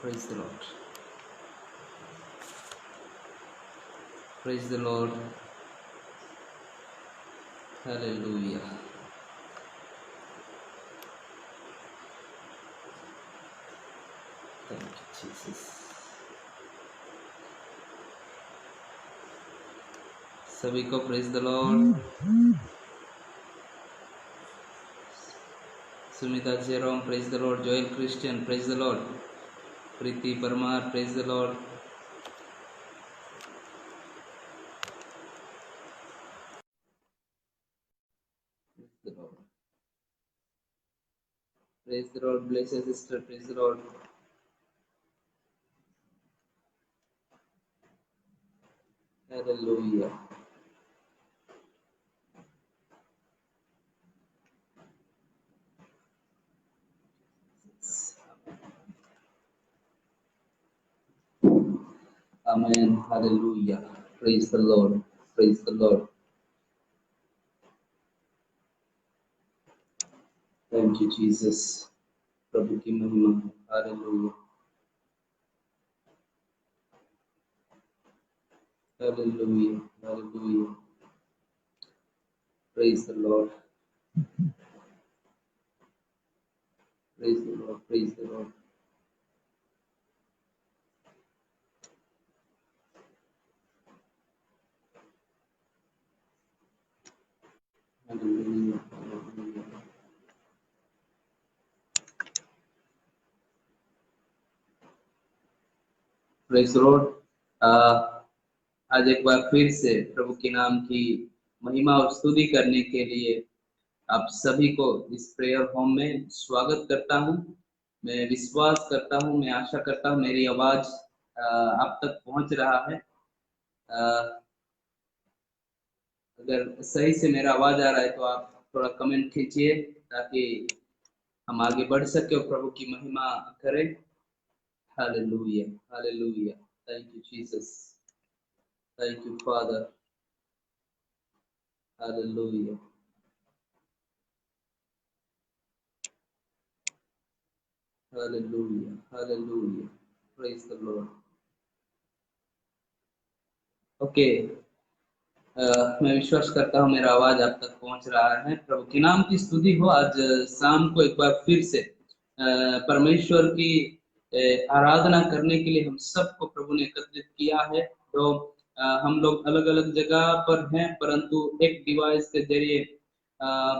Praise the Lord. Praise the Lord. Hallelujah. Thank you, Jesus. सभी को praise the Lord. Sumita Jerome praise the Lord. Joel Christian praise the Lord. Preeti Parmar praise the Lord. Praise the Lord. Bless your sister. Praise the Lord. Hallelujah. Amen. Hallelujah. Praise the Lord. Praise the Lord. Thank you, Jesus. प्रभु की महिमा. Hallelujah. Hallelujah. Hallelujah. Praise the Lord. Praise the Lord. Praise the Lord. Hallelujah. Hallelujah. Praise the Lord. आज एक बार फिर से प्रभु के नाम की महिमा और स्तुति करने के लिए आप सभी को इस प्रेयर होम में स्वागत करता हूं. मैं विश्वास करता हूं, मैं आशा करता हूं मेरी आवाज आप तक पहुंच रहा है. अगर सही से मेरा आवाज आ रहा है तो आप थोड़ा कमेंट कीजिए ताकि हम आगे बढ़ सके और प्रभु की महिमा करें. Hallelujah. Hallelujah. Thank you Jesus. Thank you father. Hallelujah. Hallelujah. Hallelujah. Praise the Lord. Okay. मैं विश्वास करता हूँ मेरा आवाज आप तक पहुंच रहा है. प्रभु के नाम की स्तुति हो. आज शाम को एक बार फिर से परमेश्वर की आराधना करने के लिए हम सबको प्रभु ने एकत्रित किया है. तो हम लोग अलग अलग जगह पर हैं, परंतु एक डिवाइस के जरिए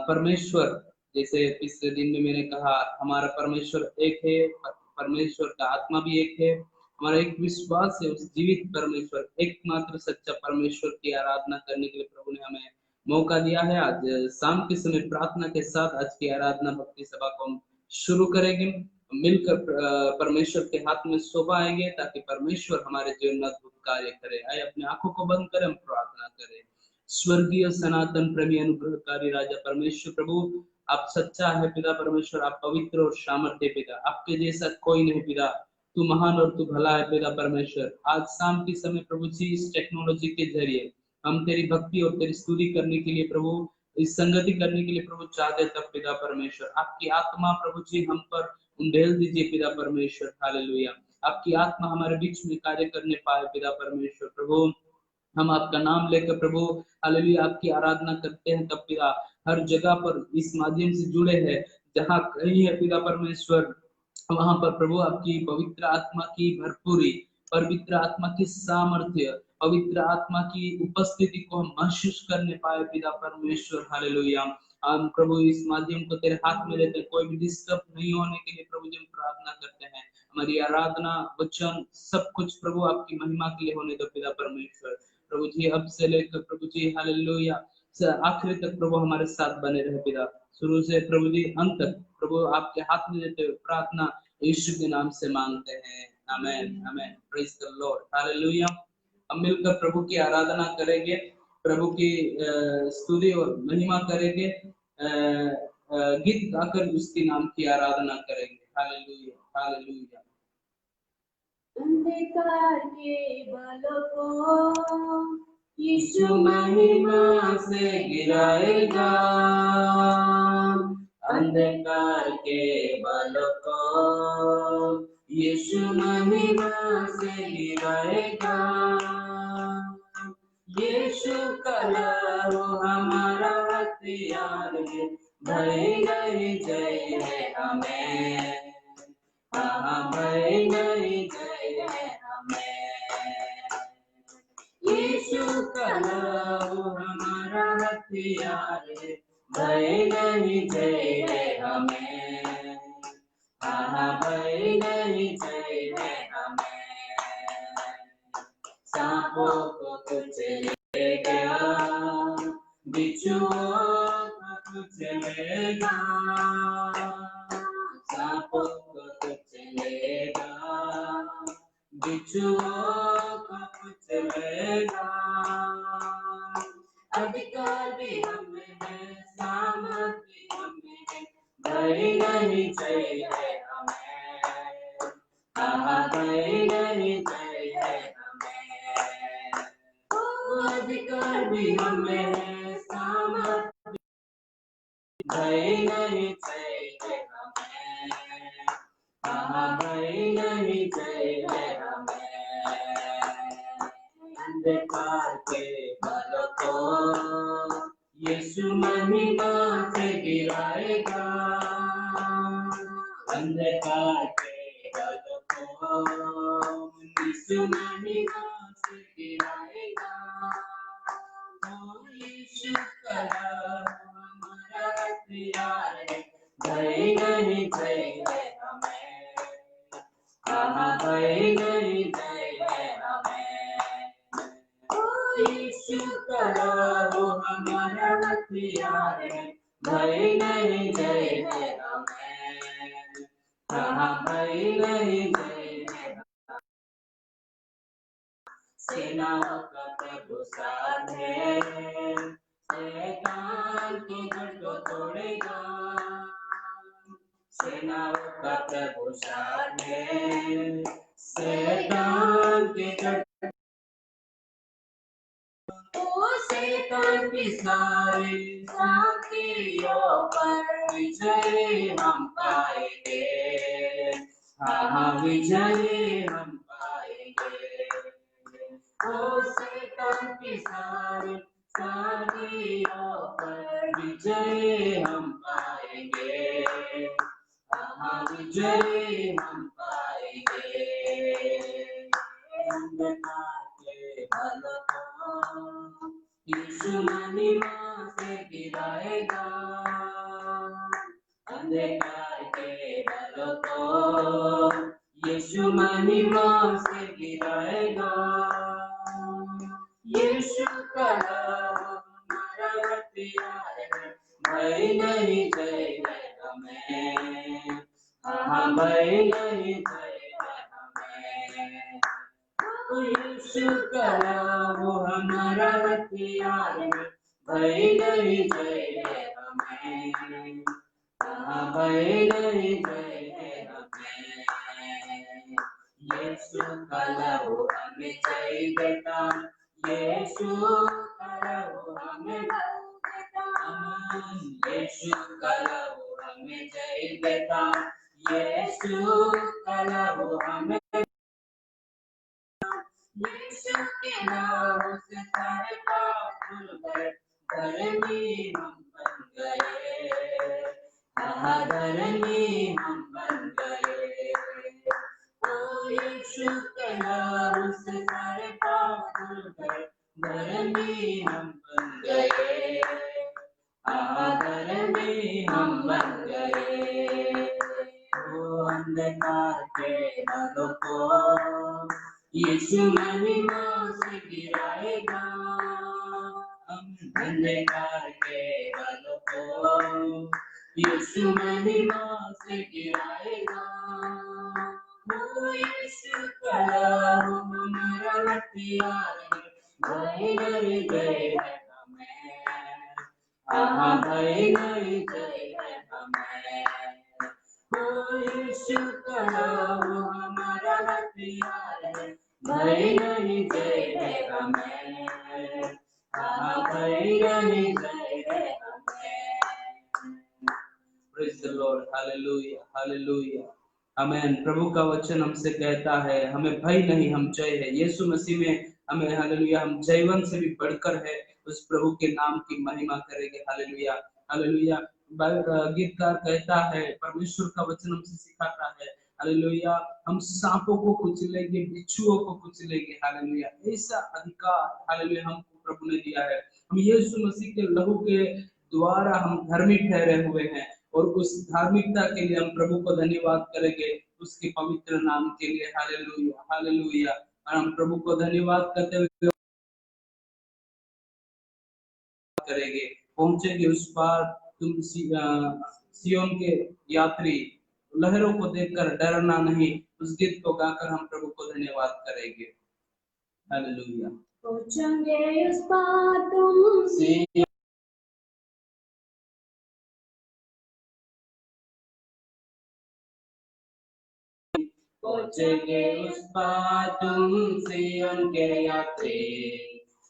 परमेश्वर, जैसे पिछले दिन में मैंने कहा, हमारा परमेश्वर एक है, परमेश्वर का आत्मा भी एक है. हमारा एक विश्वास है उस जीवित परमेश्वर, एकमात्र सच्चा परमेश्वर की आराधना करने के लिए प्रभु ने हमें मौका दिया है. आज शाम के समय प्रार्थना के साथ आज की आराधना भक्ति सभा को हम शुरू करेंगे. मिलकर परमेश्वर के हाथ में सौंपाएंगे ताकि परमेश्वर हमारे जीवन में अद्भुत कार्य करे. आइए अपने आंखों को बंद करें, हम प्रार्थना करें. स्वर्गीय सनातन प्रेमी अनुग्रहकारी राजा परमेश्वर प्रभु, आप सच्चा है पिता परमेश्वर, आप पवित्र और सामर्थ्य पिता, आपके जैसा कोई नहीं पिता. तू महान और तू भला है पिता परमेश्वर. आज शाम के समय प्रभु जी इस टेक्नोलॉजी के जरिए हम तेरी भक्ति और तेरी स्तुति करने के लिए प्रभु, इस संगति करने के लिए प्रभु चाहते तब पिता परमेश्वर आपकी आत्मा प्रभु जी हम पर उंडेल दीजिए पिता परमेश्वर. हालेलुया. आपकी आत्मा हमारे बीच में कार्य करने पाए पिता परमेश्वर प्रभु. हम आपका नाम लेकर प्रभु हालेलुया आपकी आराधना करते हैं तब पिता हर जगह पर इस माध्यम से जुड़े हैं, जहाँ कहीं है पिता परमेश्वर, वहां पर प्रभु आपकी पवित्र आत्मा की भरपूरी, पवित्र आत्मा की सामर्थ्य, पवित्र आत्मा की उपस्थिति को हम महसूस करने पाए पिता परमेश्वर. हालेलुया. हम प्रभु इस माध्यम को तेरे हाथ में लेते हैं, कोई भी डिस्टर्ब नहीं होने के लिए प्रभु जी हम प्रार्थना करते हैं. हमारी आराधना वचन सब कुछ प्रभु आपकी महिमा के लिए होने दो पिता परमेश्वर. प्रभु जी अब से लेकर प्रभु जी हालेलुया आखिरी तक प्रभु हमारे साथ बने रहे पिता. शुरू से प्रभु जी अंत तक प्रभु आपके हाथ में देते हुए प्रार्थना यीशु के नाम से मांगते हैं. आमेन. आमेन. Praise the Lord. हालेलुया. हम मिलकर प्रभु की आराधना करेंगे, प्रभु की स्तुति और महिमा करेंगे, गीत गाकर उसके नाम की आराधना करेंगे. हालेलुया. हालेलुया. अंधकार के बालों को यीशु महिमा से गिराएगा. अंधकार के बालों को यीशु महिमा से गिराएगा। यीशु का लहू हमारा हथियार है, भय नहीं जय है हमें। हाँ भय नहीं जय है हमें। यीशु का लहू हमारा हथियार है, भय नहीं जय है हमें। हाँ भय नहीं जय है हमें। सांपों को कुचलेगा, बिच्छुओं को कुचलेगा। सांपों को कुचलेगा, बिच्छुओं को कुचलेगा। अधिकार भी हमें है, सामर्थ भी हमें है, भय नहीं जय है हमें। हाँ भय नहीं जय है हमें। अधिकार भी हमें है, सामर्थ भय नहीं जय है हमें। हाँ भय नहीं जय है हमें। अंधकार के बलों को यीशु महिमा से गिराएगा। अंधकार के बलों को यीशु महिमा से गिराएगा। यीशु का हमारा हथियार है, भय नहीं जय है हमें। हाँ भय नहीं जय है हमें। यीशु का लहू हमारा हथियार है, भय नहीं जय है हमें। हाँ भय नहीं जय है। सेनाओं का प्रभु साथ है, शैतान की जड़ को तोड़ेगा। सेनाओं का प्रभु साथ है, शैतान की जड़ शैतान की सारी साथियों पर विजय हम पाएंगे। हाँ विजय हम पाएंगे। ओ शैतान की सारी साथियों पर विजय हम पाएंगे। हाँ विजय हम पाएंगे। अंधकार के बलों को यीशु महिमा से गिराएगा। अंधकार के बलों को यीशु महिमा से गिराएगा। यीशु का लहू हमारा हथियार है, भय नहीं जय है हमें। हाँ भय नहीं जय है हमें। यीशु का लहू हमारा हथियार है, भय नहीं जय है हमें। हाँ भय नहीं जय है हमें। यीशु का लहू हमें जय देता। यीशु का लहू हमें यीशु का लहू हमें जय देता। यीशु का लहू हमें यीशु के नाम से सारे पाप धुल गए, धर्मी हम बन गए। हाँ धर्मी हम बन गए। ओ यीशु के नाम से सारे पाप धुल गए, धर्मी हम बन गए। हाँ धर्मी हम बन गए। ओ अंधकार के बलों को यीशु महिमा से गिराएगा। अंधकार के बलों को यीशु महिमा से गिराएगा। वो यीशु का लहू हमारा हथियार है, भय नहीं जय है हमें। हाँ भय नहीं जय है हमें। वो यीशु का लहू हमारा हथियार है, भय नहीं जय है हमें। हाँ भय नहीं जय है हमें। Praise the Lord. Hallelujah. Hallelujah. आमेन। प्रभु का वचन हमसे कहता है हमें भय नहीं, हम जय है। यीशु मसीह में हमें हालेलुया, हम जयवंत से भी बढ़कर है, उस प्रभु के नाम की महिमा करेंगे। Hallelujah hallelujah. गीतकार कहता है, परमेश्वर का वचन हमसे सिखाता है, हालेलुया, हम सांपों को कुचलेंगे, बिच्छुओं को कुचलेंगे। हालेलुया, ऐसा अधिकार हालेलुया हमको प्रभु ने दिया है। हम यीशु मसीह के लहू के द्वारा हम धर्मी ठहरे हुए हैं, और उस धार्मिकता के लिए हम प्रभु को धन्यवाद करेंगे, उसके पवित्र नाम के लिए। Hallelujah hallelujah. और हम प्रभु को धन्यवाद करते हुए करेंगे, पहुंचेंगे उस पार। तुम सियोन के यात्री, लहरों को देखकर डरना नहीं, उस गीत को गाकर हम प्रभु को धन्यवाद करेंगे। हालेलुया। पहुंचेंगे उस पार तुम सियोन, पहुंचेंगे उस पार तुम सियोन के यात्री,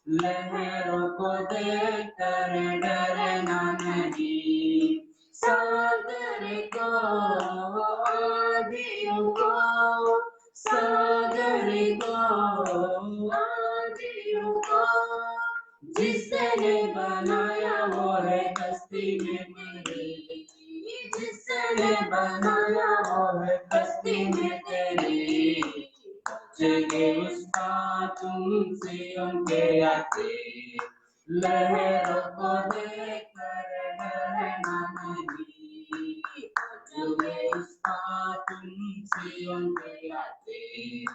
लहरों को देखकर डरना नहीं, सागर को आदियों को, सागर को आदियों को, जिसने बनाया वो है कश्ती में मेरी, जिसने बनाया वो है कश्ती में तेरी। पहुंचेंगे उस पार तुम सियोन के यात्री, लहरों को देखकर डरना नहीं, पहुंचेंगे उस पार तुम सियोन के यात्री,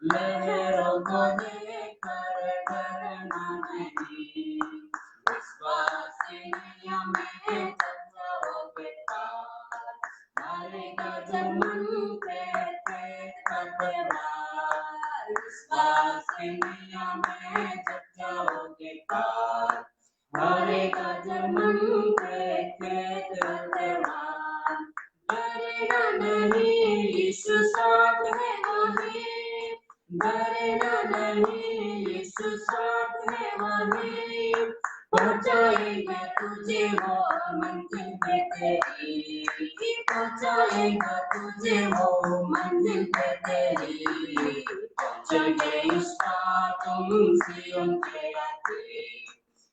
लहरों को देखकर डरना नहीं, विश्वास नहीं हमें जाओगे पार, मारेगा जब मन पे तलवार, विश्वास नहीं हमें जाओगे पार, मारेगा जब मन पे तलवार, डरना नहीं यीशु साथ है वहीं, डरना नहीं यीशु साथ है वहीं, पहुंचाएगा तुझे वो मंजिल पे तेरी, पहुंचाएगा तुझे वो मंजिल पे तेरी। पहुंचेंगे उस पार तुम सियोन के यात्री,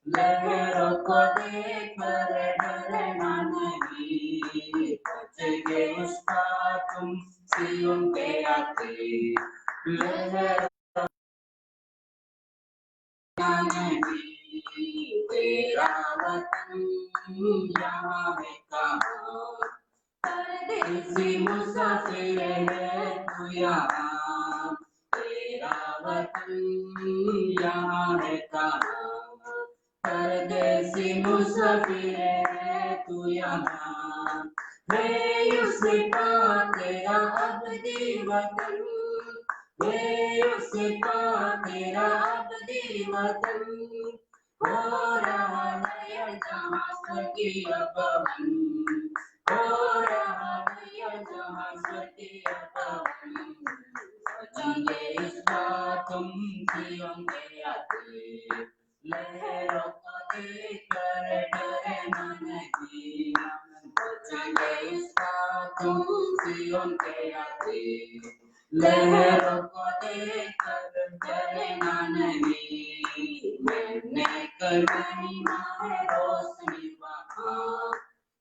लहरों को देखकर डरना नहीं, पहुंचेंगे उस पार तुम सियोन के यात्री, लहरों नहीं, तेरा वतन यहाँ है कहाँ, परदेसी मुसाफिर है तू यहाँ, तेरा वतन यहाँ है कहाँ, परदेसी मुसाफिर है तू यहाँ, है यूसुफा तेरा अब्दी वतन, है यूसुफा तेरा अब्दी वतन, हो रहा है जहाँ स्वर्गीय भवन, हो रहा है जहाँ स्वर्गीय भवन, पहुंचेंगे इस पार तुम सियोन के यात्री, लहरों को देखकर डरना नहीं, पहुंचेंगे इस पार तुम सियोन के यात्री, लहरों को देखकर डरना नहीं, मैंने कर महिमा है रोशनी वहाँ,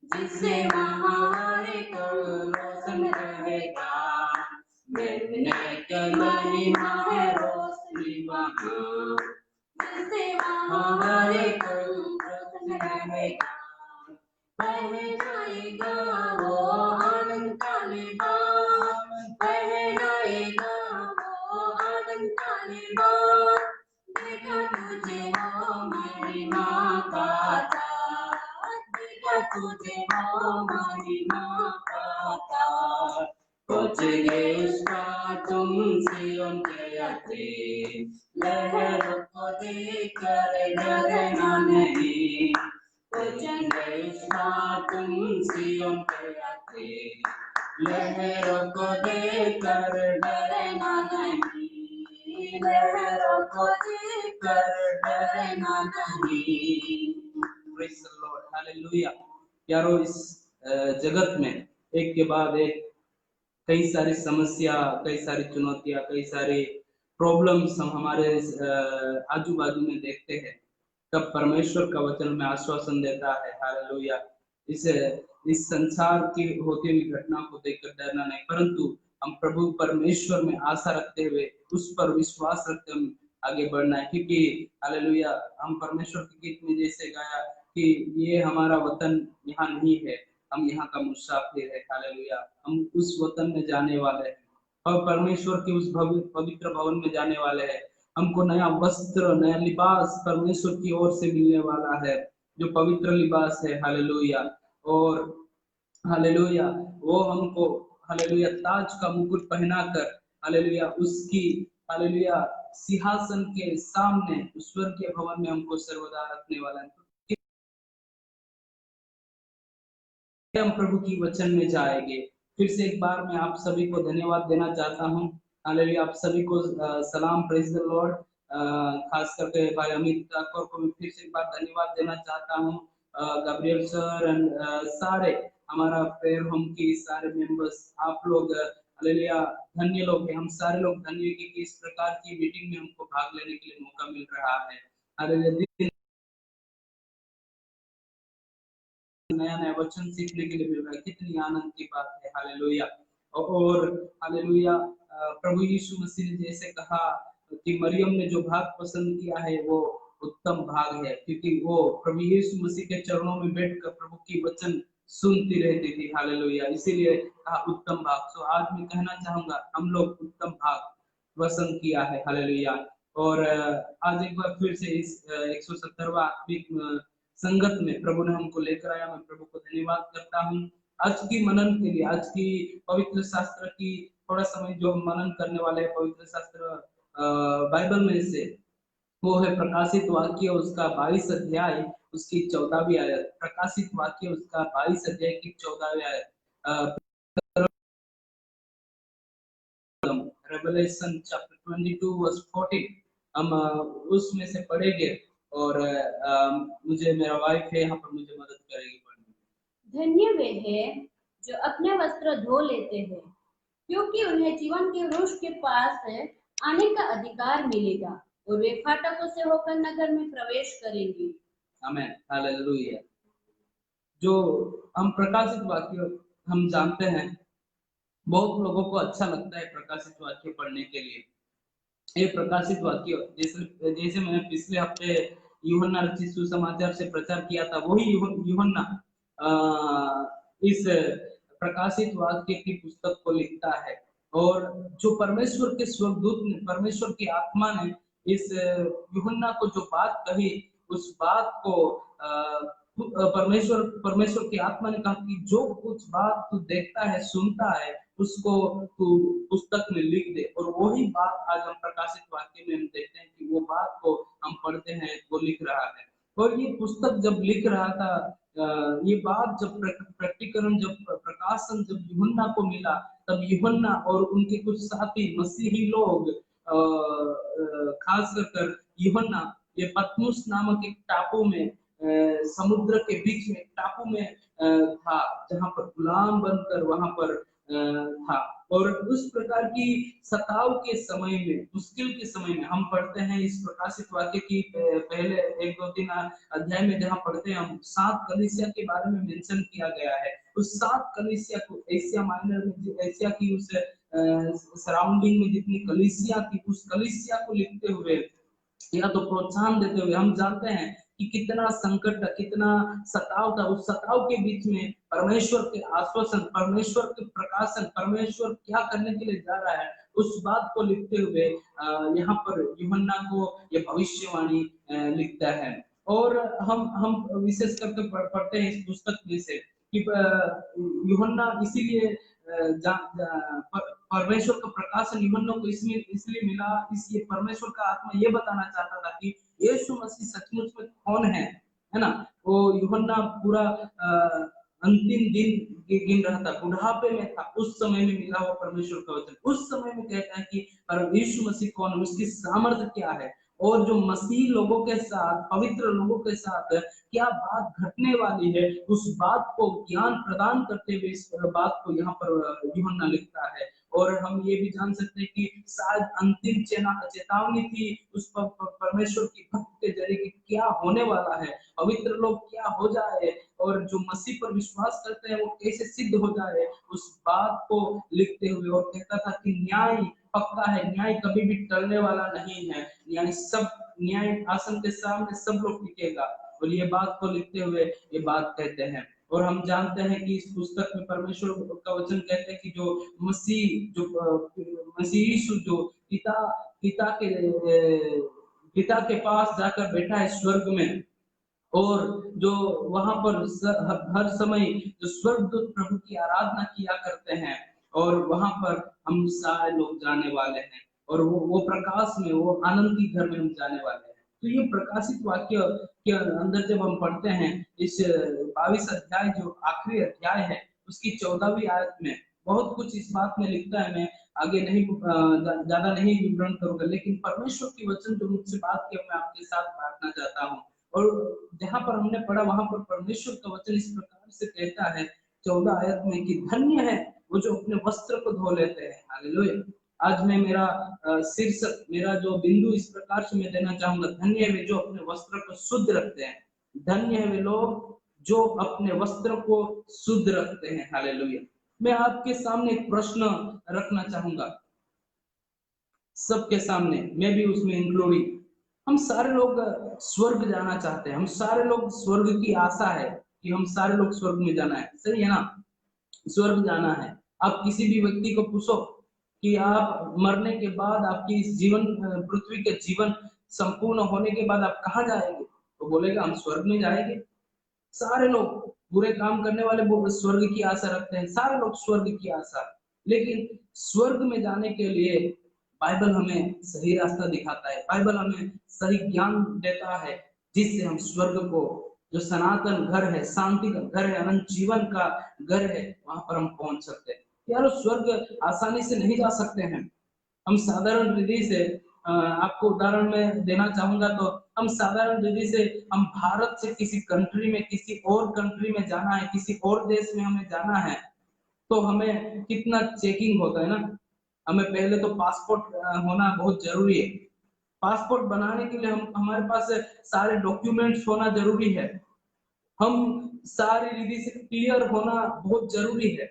जिसे महामारी को रोशन रहेगा, मैंने कर महिमा है रोशनी वहाँ, जिसे महामारी को रोशन रहेगा, पहनाएगा वो आनंद का लिबास, पहनाएगा वो आनंद का लिबास, देखा तुझे हो महिमा का ताज, देखा तुझे हो महिमा का ताज, पहुंचेंगे उस पार तुम सियोन के यात्री, लहरों को देखकर डरना नहीं, पहुंचेंगे उस पार तुम सियोन के यात्री, लहरों को देखकर डरना नहीं, लहरों को देखकर डरना नहीं। Praise the Lord, hallelujah. यारो, इस जगत में एक के बाद एक कई सारी समस्या, कई सारी चुनौतियां, कई सारे प्रॉब्लम्स हम हमारे आजू बाजू में देखते हैं, तब परमेश्वर का वचन हमें आश्वासन देता है, हालेलुया। इस इस संसार की होती हुई घटना को देखकर डरना नहीं, परंतु हम प्रभु परमेश्वर में आशा रखते हुए, उस पर विश्वास रखते हुए आगे बढ़ना है, क्योंकि हालेलुया हम परमेश्वर के गीत में जैसे गाया कि ये हमारा वतन यहाँ नहीं है, हम यहाँ का मुसाफिर है, हालेलुया। हम उस वतन में जाने वाले हैं और परमेश्वर के उस पवित्र भवन में जाने वाले हैं। हमको नया वस्त्र, नया लिबास परमेश्वर की ओर से मिलने वाला है, जो पवित्र लिबास है, हालेलुया। और हालेलुया वो हमको हालेलुया ताज का मुकुट पहनाकर, हालेलुया उसकी हालेलुया सिंहासन के सामने ईश्वर के भवन में हमको सर्वदा रखने वाला है। हम प्रभु की वचन में जाएंगे। फिर से एक बार मैं आप सभी को धन्यवाद देना चाहता हूँ, हालेलुया। आप सभी को सलाम, प्रेज द लॉर्ड। खास करके भाई अमित ठाकुर को मैं फिर से एक बार धन्यवाद देना चाहता हूँ, गब्रियल सर एंड सारे हमारा प्रेयर होम की सारे मेंबर्स, आप लोग हालेलुया धन्य लोग हैं। हम सारे लोग धन्य कि इस प्रकार की मीटिंग में हमको भाग लेने के लिए मौका मिल रहा है, हालेलुया। नया नया वचन सीखने के लिए मिल रहा है, कितनी आनंद की बात है, हालेलुया। और हालेलुया प्रभु यीशु मसीह ने जैसे कहा कि मरियम ने जो भाग पसंद किया है वो उत्तम भाग है, क्योंकि वो प्रभु यीशु मसीह के चरणों में बैठकर प्रभु की वचन सुनती रहती थी, हालेलुया। इसीलिए कहा उत्तम भाग। तो आज मैं कहना चाहूंगा हम लोग उत्तम भाग पसंद किया है, हालेलुया। और आज एक बार फिर से इस 170वां आत्मिक संगत में प्रभु ने हमको लेकर आया, मैं प्रभु को धन्यवाद करता हूँ। आज की मनन के लिए, आज की पवित्र शास्त्र की थोड़ा समय जो हम मनन करने वाले हैं पवित्र शास्त्र बाइबल में से, वो है प्रकाशित वाक्य उसका 22 अध्याय उसकी 14वीं आयत। प्रकाशित वाक्य उसका 22 अध्याय की 14वीं आयत, रेवलेशन चैप्टर 22 वर्स 14 हम उसमें से पढ़ेंगे। और मुझे मेरा वाइफ है यहाँ पर, मुझे मदद करेगी पढ़ने में। धन्य वे हैं जो अपने वस्त्र धो लेते हैं, क्योंकि उन्हें जीवन के वृक्ष के पास आने का अधिकार मिलेगा और वे फाटकों से होकर नगर में प्रवेश करेंगे। आमेन, हालेलुया। जो हम प्रकाशित वाक्य हम जानते हैं, बहुत लोगों को अच्छा लगता है प्रकाशित वाक्य पढ़ने के लिए। ये प्रकाशित वाक्य जैसे जैसे मैंने पिछले हफ्ते यूहन्ना रचित सुसमाचार से प्रचार किया था, वही यूहन्ना इस प्रकाशित वाक्य की पुस्तक को लिखता है। और जो परमेश्वर के स्वर्गदूत ने, परमेश्वर की आत्मा ने इस यूहन्ना को जो बात कही, उस बात को परमेश्वर परमेश्वर की आत्मा ने कहा कि जो कुछ बात तू देखता है, सुनता है, उसको तू पुस्तक में लिख दे। और वही बात आज हम प्रकाशित वाक्य में हम देखते हैं कि वो बात को हम पढ़ते हैं, वो लिख रहा है। और ये पुस्तक जब लिख रहा था, ये बात जब प्रकटीकरण, जब प्रकाशन जब यूहन्ना को मिला, तब यूहन्ना और उनके कुछ साथी मसीही लोग, खास कर यूहन्ना, ये पतमुस नामक एक टापू में, समुद्र के बीच में टापू में था, जहां पर गुलाम बनकर वहां पर था। और उस प्रकार की सताव के समय में, मुश्किल के समय में, हम पढ़ते हैं इस प्रकाशित वाक्य की पहले 1-2-3 अध्याय में, जहां पढ़ते हैं हम 7 कलीसिया के बारे में मेंशन किया गया है। उस 7 कलीसिया को, एशिया माइनर में, एशिया की उस सराउंडिंग में जितनी कलीसिया थी, उस कलीसिया को लिखते हुए या तो प्रोत्साहन देते हुए, हम जानते हैं कि कितना संकट, कितना सताव था। उस सताव के बीच में परमेश्वर के आश्वासन, परमेश्वर के प्रकाशन, परमेश्वर क्या करने के लिए जा रहा है, उस बात को लिखते हुए यहाँ पर यूहन्ना को ये भविष्यवाणी लिखता है। और हम विशेष करके पढ़ते हैं इस पुस्तक में से कि यूहन्ना इसीलिए परमेश्वर का प्रकाशन यूहन्ना को इसलिए मिला, इसलिए परमेश्वर का आत्मा ये बताना चाहता था कि यीशु मसीह सचमुच में कौन है ना। वो यूहन्ना पूरा अंतिम दिन गिन रहा था, बुढ़ापे में था, उस समय में मिला हुआ परमेश्वर का वचन, उस समय में कहता है कि यीशु मसीह कौन है, उसकी सामर्थ्य क्या है। और जो मसीह लोगों के साथ, पवित्र लोगों के साथ क्या बात घटने वाली है, उस बात को ज्ञान प्रदान करते हुए इस बात को यहाँ पर यूहन्ना लिखता है। और हम ये भी जान सकते हैं कि शायद अंतिम चेतावनी थी उस परमेश्वर की भक्त के जरिए कि क्या होने वाला है, पवित्र लोग क्या हो जाए और जो मसीह पर विश्वास करते हैं वो कैसे सिद्ध हो जाए, उस बात को लिखते हुए। और कहता था कि न्याय पक्का है, न्याय कभी भी टलने वाला नहीं है, न्याय आसन के सामने सब लोग टिकेगा। और ये बात को लिखते हुए ये बात कहते हैं। और हम जानते हैं कि इस पुस्तक में परमेश्वर का वचन कहते हैं कि जो मसीह यीशु जो पिता पिता के पिता के पास जाकर बैठा है स्वर्ग में, और जो वहां पर हर समय जो स्वर्गदूत प्रभु की आराधना किया करते हैं, और वहां पर हम सारे लोग जाने वाले हैं, और वो प्रकाश में, वो आनंद की घर में हम जाने वाले हैं। तो ये प्रकाशित वाक्य के अंदर जब हम पढ़ते हैं इस 22 अध्याय जो आखिरी अध्याय है उसकी 14वीं आयत में बहुत कुछ इस बात में लिखता है। मैं आगे नहीं ज्यादा नहीं विवरण करूंगा, लेकिन परमेश्वर की वचन जो मुझसे बात की मैं आपके साथ बांटना चाहता हूँ। और जहां पर हमने पढ़ा वहां पर परमेश्वर का वचन इस प्रकार से कहता है 14 आयत में कि धन्य है वो जो अपने वस्त्र को धो लेते हैं। हालेलुया। आज मैं मेरा शीर्षक, मेरा जो बिंदु इस प्रकार से मैं देना चाहूंगा, धन्य है वे जो अपने वस्त्र को शुद्ध रखते हैं। धन्य है वे लोग जो अपने वस्त्र को शुद्ध रखते हैं। हालेलुया। मैं आपके सामने एक प्रश्न रखना चाहूंगा, सबके सामने, मैं भी उसमें इंक्लूडिंग। हम सारे लोग स्वर्ग जाना चाहते हैं, हम सारे लोग स्वर्ग की आशा है कि हम सारे लोग स्वर्ग में जाना है, सही है ना? स्वर्ग जाना है। आप किसी भी व्यक्ति को पूछो कि आप मरने के बाद आपकी इस जीवन पृथ्वी के जीवन संपूर्ण होने के बाद आप कहाँ जाएंगे, तो बोलेगा हम स्वर्ग में जाएंगे। सारे लोग बुरे काम करने वाले वो स्वर्ग की आशा रखते हैं, सारे लोग स्वर्ग की आशा। लेकिन स्वर्ग में जाने के लिए बाइबल हमें सही रास्ता दिखाता है, बाइबल हमें सही ज्ञान देता है, जिससे हम स्वर्ग को, जो सनातन घर है, शांति का घर है, अनंत जीवन का घर है, वहां पर हम पहुंच सकते हैं। यार स्वर्ग आसानी से नहीं जा सकते हैं। हम साधारण विधि से आपको उदाहरण में देना चाहूंगा, तो हम साधारण विधि से, हम भारत से किसी कंट्री में, किसी और कंट्री में जाना है, किसी और देश में हमें जाना है, तो हमें कितना चेकिंग होता है ना। हमें पहले तो पासपोर्ट होना बहुत जरूरी है। पासपोर्ट बनाने के लिए हम, हमारे पास सारे डॉक्यूमेंट्स होना जरूरी है। हम सारी विधि से क्लियर होना बहुत जरूरी है।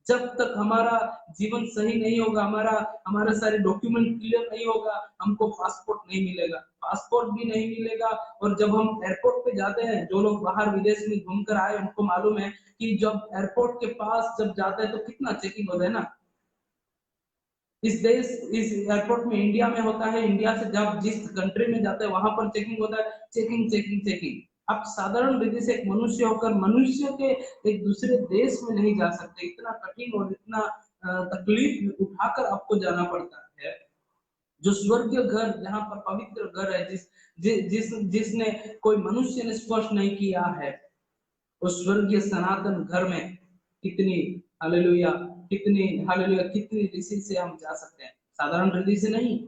जब तक हमारा जीवन सही नहीं होगा, हमारा सारे डॉक्यूमेंट क्लियर नहीं होगा, हमको पासपोर्ट नहीं मिलेगा, पासपोर्ट भी नहीं मिलेगा। और जब हम एयरपोर्ट पे जाते हैं, जो लोग बाहर विदेश में घूम कर आए उनको मालूम है कि जब एयरपोर्ट के पास जब जाते हैं तो कितना चेकिंग होता है ना। इस एयरपोर्ट में इंडिया में होता है, इंडिया से जब जिस कंट्री में जाते हैं वहां पर चेकिंग होता है, चेकिंग चेकिंग चेकिंग। आप साधारण विधि से एक मनुष्य होकर मनुष्य के एक दूसरे देश में नहीं जा सकते, इतना कठिन और इतना तकलीफ उठाकर आपको जाना पड़ता है। जो स्वर्गीय घर, जहाँ पर पवित्र घर है, जिसने कोई मनुष्य ने स्पर्श नहीं किया है, उस स्वर्गीय सनातन घर में कितनी हालेलुया, कितनी ऋषि से हम जा सकते हैं, साधारण ऋषि से नहीं।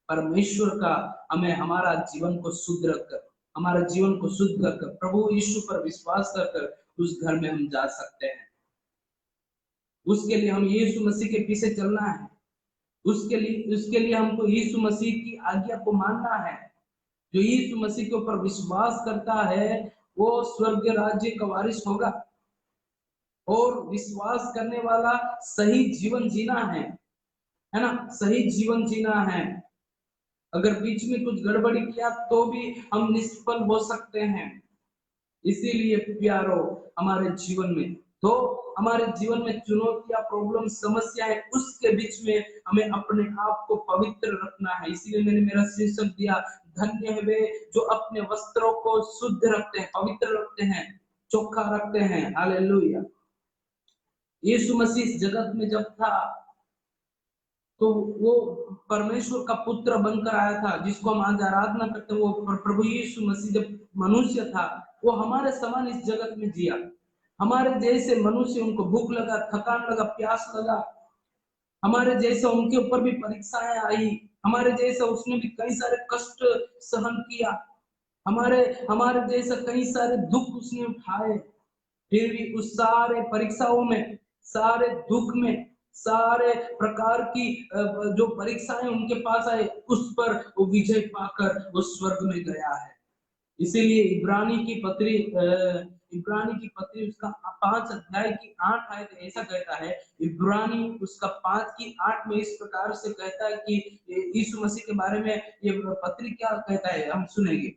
परमेश्वर का हमें हमारा जीवन को शुद्ध रखकर, हमारा जीवन को शुद्ध कर प्रभु यीशु पर विश्वास कर उस घर में हम जा सकते हैं। उसके लिए हम यीशु मसीह के पीछे चलना है, उसके लिए हमको यीशु मसीह की आज्ञा को मानना है। जो यीशु मसीह के ऊपर विश्वास करता है वो स्वर्ग राज्य का वारिस होगा। और विश्वास करने वाला सही जीवन जीना है ना, सही जीवन जीना है। अगर बीच में कुछ गड़बड़ी किया तो भी हम निष्फल हो सकते हैं। इसीलिए प्यारो, हमारे जीवन में, तो हमारे जीवन में चुनौतियां, प्रॉब्लम, समस्या है, उसके बीच में हमें अपने आप को पवित्र रखना है। इसीलिए मैंने मेरा शीर्षक दिया, धन्य है वे जो अपने वस्त्रों को शुद्ध रखते हैं, पवित्र रखते हैं, चोखा रखते हैं। हालेलुया। यीशु मसीह इस जगत में जब था तो वो परमेश्वर का पुत्र बनकर आया था, जिसको हम आज आराधना करते हैं। वो प्रभु यीशु मसीह जब मनुष्य था, वो हमारे समान इस जगत में जिया। हमारे जैसे मनुष्य, उनको भूख लगा, थकान लगा, प्यास लगा, हमारे जैसा उनके ऊपर भी परीक्षाएं आई, हमारे जैसा उसने भी कई सारे कष्ट सहन किया, हमारे हमारे जैसा कई सारे दुख उसने उठाए, फिर भी उस सारे परीक्षाओं में, सारे दुख में, सारे प्रकार की जो परीक्षाएं उनके पास आए, उस पर वो विजय पाकर वो स्वर्ग में गया है। इसीलिए इब्रानी की पत्री उसका 5 अध्याय की 8 आयत ऐसा कहता है, इब्रानी उसका 5 की 8 में इस प्रकार से कहता है कि यीशु मसीह के बारे में ये पत्री क्या कहता है, हम सुनेंगे।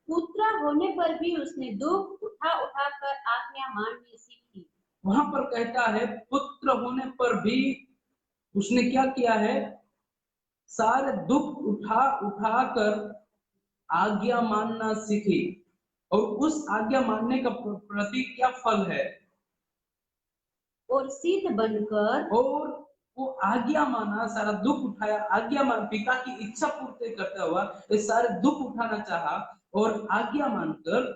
पुत्र होने पर भी उसने दुख उठा उठा कर आज्ञा माननी सीखी। वहां पर कहता है पुत्र होने पर भी उसने क्या किया है, सारे दुख उठा उठा कर आज्ञा मानना सीखी। और उस आज्ञा मानने का प्रति क्या फल है, और सिद्ध बनकर, और वो आज्ञा माना, सारा दुख उठाया, आज्ञा मान पिता की इच्छा पूर्ति करता हुआ ये सारे दुख उठाना चाहा, और आज्ञा मानकर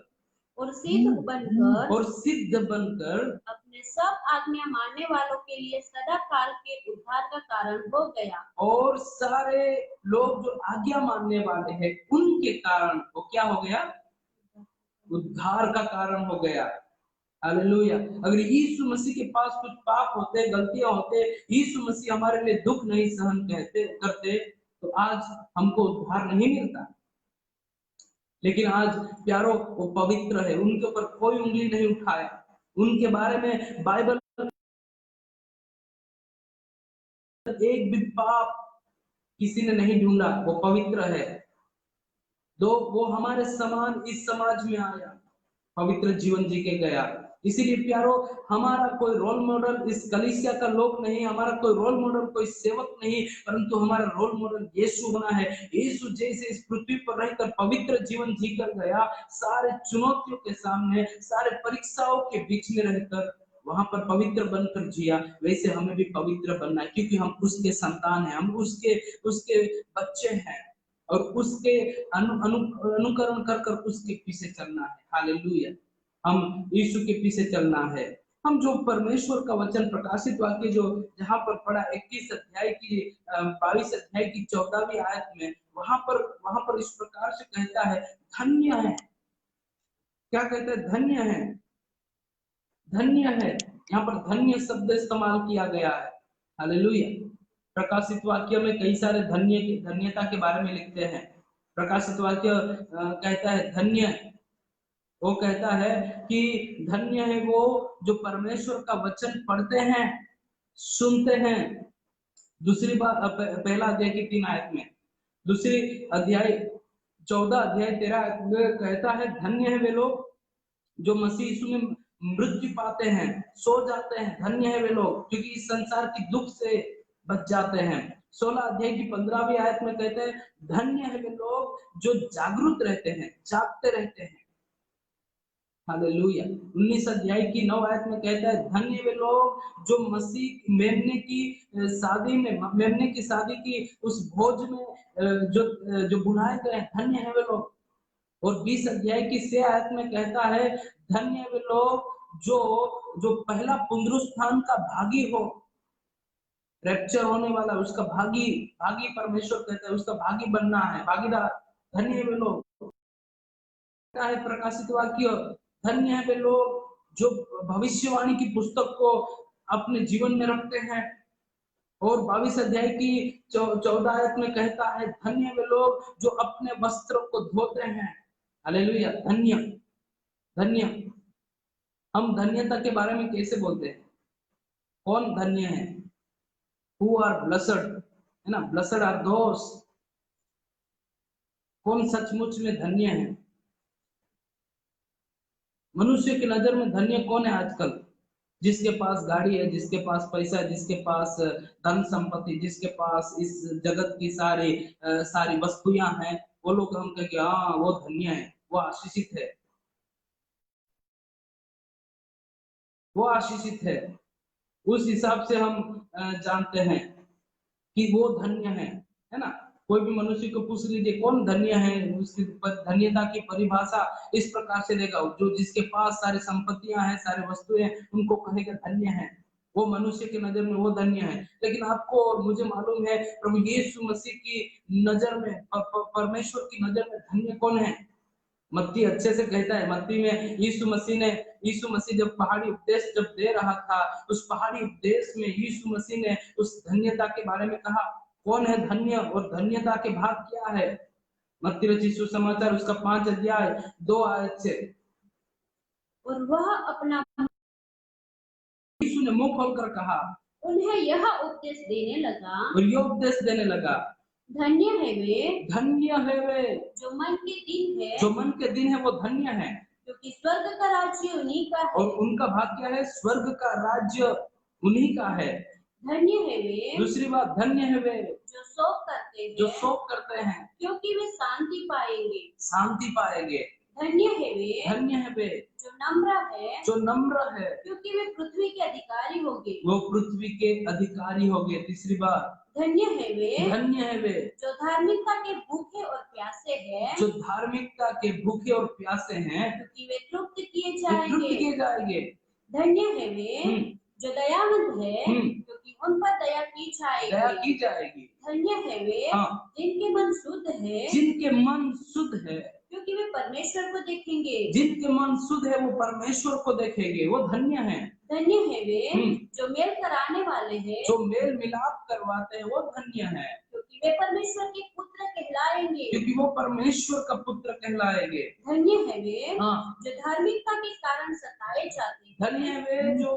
और सिद्ध बनकर अपने सब आज्ञा मानने वालों के लिए सदा काल के उद्धार का कारण हो गया। और सारे लोग जो आज्ञा मानने वाले हैं उनके कारण वो क्या हो गया, उद्धार का कारण हो गया। हालेलुया। अगर यीशु मसीह के पास कुछ पाप होते, गलतियां होते, यीशु मसीह हमारे लिए दुख नहीं सहन करते, तो आज हमको उद्धार नहीं मिलता। लेकिन आज प्यारो वो पवित्र है, उनके ऊपर कोई उंगली नहीं उठाया, उनके बारे में बाइबल एक भी पाप किसी ने नहीं ढूंढा, वो पवित्र है। दो वो हमारे समान इस समाज में आया, पवित्र जीवन जी के गया। इसीलिए प्यारो हमारा कोई रोल मॉडल इस कलीसिया का लोग नहीं, हमारा कोई रोल मॉडल कोई सेवक नहीं, परंतु हमारा रोल मॉडल यीशु होना है। यीशु जैसे इस पृथ्वी पर रहकर पवित्र जीवन जीकर गया, सारे चुनौतियों के सामने, सारे परीक्षाओं के बीच में रहकर वहां पर पवित्र बनकर जिया, वैसे हमें भी पवित्र बनना है, क्योंकि हम उसके संतान हैं, हम उसके उसके बच्चे हैं, और उसके अनुकरण कर कर उसके पीछे चलना है। हालेलुया। हम यीशु के पीछे चलना है। हम जो परमेश्वर का वचन प्रकाशित वाक्य जो जहां पर पढ़ा 21 अध्याय की 22 अध्याय की 14वीं आयत में, वहां पर इस प्रकार से कहता है, धन्य है। क्या कहता है, धन्य है, धन्य है। यहाँ पर धन्य शब्द इस्तेमाल किया गया है। हालेलुया। प्रकाशित वाक्य में कई सारे धन्यता के बारे में लिखते हैं। प्रकाशित वाक्य कहता है धन्य, वो कहता है कि धन्य है वो जो परमेश्वर का वचन पढ़ते हैं, सुनते हैं। दूसरी बात पहला अध्याय की 3 आयत में, दूसरी अध्याय 14 अध्याय 13 आयत में कहता है, धन्य है वे लोग जो मसीह यीशु में मृत्यु पाते हैं, सो जाते हैं। धन्य है वे लोग क्योंकि इस संसार की दुख से बच जाते हैं। 16 अध्याय की 15वीं आयत में कहते हैं, धन्य है वे लोग जो जागरूक रहते हैं, जागते रहते हैं। हालेलुया। 19 अध्याय की 9 आयत में कहता है, धन्य वे लोग जो मसीह मेमने की शादी की उस भोज में जो बुलाए गए, धन्य है वे लोग। और 20 अध्याय की 6 आयत में कहता है, धन्य वे लोग जो पहला पुनरुत्थान का भागी हो, रैप्चर होने वाला उसका भागी परमेश्वर कहता है, उसका भागी बनना है, भागीदार। धन्य वे लोग। है प्रकाशित वाक्य, धन्य है वे लोग जो भविष्यवाणी की पुस्तक को अपने जीवन में रखते हैं। और 22 अध्याय की 14 आयत में कहता है, धन्य वे लोग जो अपने वस्त्रों को धोते हैं। हालेलुया। धन्य, धन्य। हम धन्यता के बारे में कैसे बोलते हैं, कौन धन्य है, हु आर ब्लेस्ड, है ना, ब्लेस्ड आर दोस, कौन सचमुच में धन्य है। मनुष्य की नजर में धन्य कौन है आजकल, जिसके पास गाड़ी है, जिसके पास पैसा है, जिसके पास धन संपत्ति, जिसके पास इस जगत की सारी वस्तुएं हैं, वो लोग हम कहेंगे हाँ वो धन्य है, वो आशीषित है, वो आशीषित है। उस हिसाब से हम जानते हैं कि वो धन्य है ना। कोई भी मनुष्य को पूछ लीजिए कौन धन्य है, उसकी धन्यता की परिभाषा इस प्रकार से देगा, जो जिसके पास सारी संपत्तियां हैं, सारी वस्तुएं हैं, उनको कहेगा धन्य है। वो मनुष्य की नजर में वो धन्य है। लेकिन आपको और मुझे मालूम है प्रभु यीशु मसीह की नजर में, परमेश्वर की नजर में धन्य कौन है? मत्ती अच्छे से कहता है। मत्ती में यीशु मसीह जब पहाड़ी उपदेश जब दे रहा था, उस पहाड़ी उपदेश में यीशु मसीह ने उस धन्यता के बारे में कहा। कौन है धन्य और धन्यता के भाग क्या है? मत्ती रचित सुसमाचार उसका 5 अध्याय 2 आयत से, और वह अपना यीशु ने मुंह खोलकर कहा उन्हें यह उपदेश देने लगा, और ये उपदेश देने लगा, धन्य है वे जो मन के दिन है, वो धन्य है, क्योंकि स्वर्ग का राज्य उन्हीं का है। और उनका भाग क्या है? स्वर्ग का राज्य उन्हीं का है। धन्य है वे, दूसरी बात, धन्य है वे जो शोक करते हैं, क्योंकि वे शांति पाएंगे। धन्य है वे जो नम्र है, क्योंकि वे पृथ्वी के अधिकारी होंगे। वो पृथ्वी के अधिकारी होंगे। तीसरी बात, धन्य है वे जो धार्मिकता के भूखे और प्यासे हैं, क्योंकि वे तृप्त किए जाएंगे। धन्य है वे जो दयावंत है, क्योंकि उन पर दया की जाएगी। धन्य है वे जिनके मन शुद्ध है, क्योंकि वे परमेश्वर को देखेंगे। जिनके मन शुद्ध है वो परमेश्वर को देखेंगे, वो धन्य है। धन्य है वे जो मेल कराने वाले हैं, जो मेल मिलाप करवाते हैं, वो धन्य है, क्योंकि वे परमेश्वर के पुत्र कहलाएंगे। क्योंकि वो परमेश्वर का पुत्र कहलाएंगे। धन्य है वे जो धार्मिकता के कारण सताए जाते हैं। धन्य है वे जो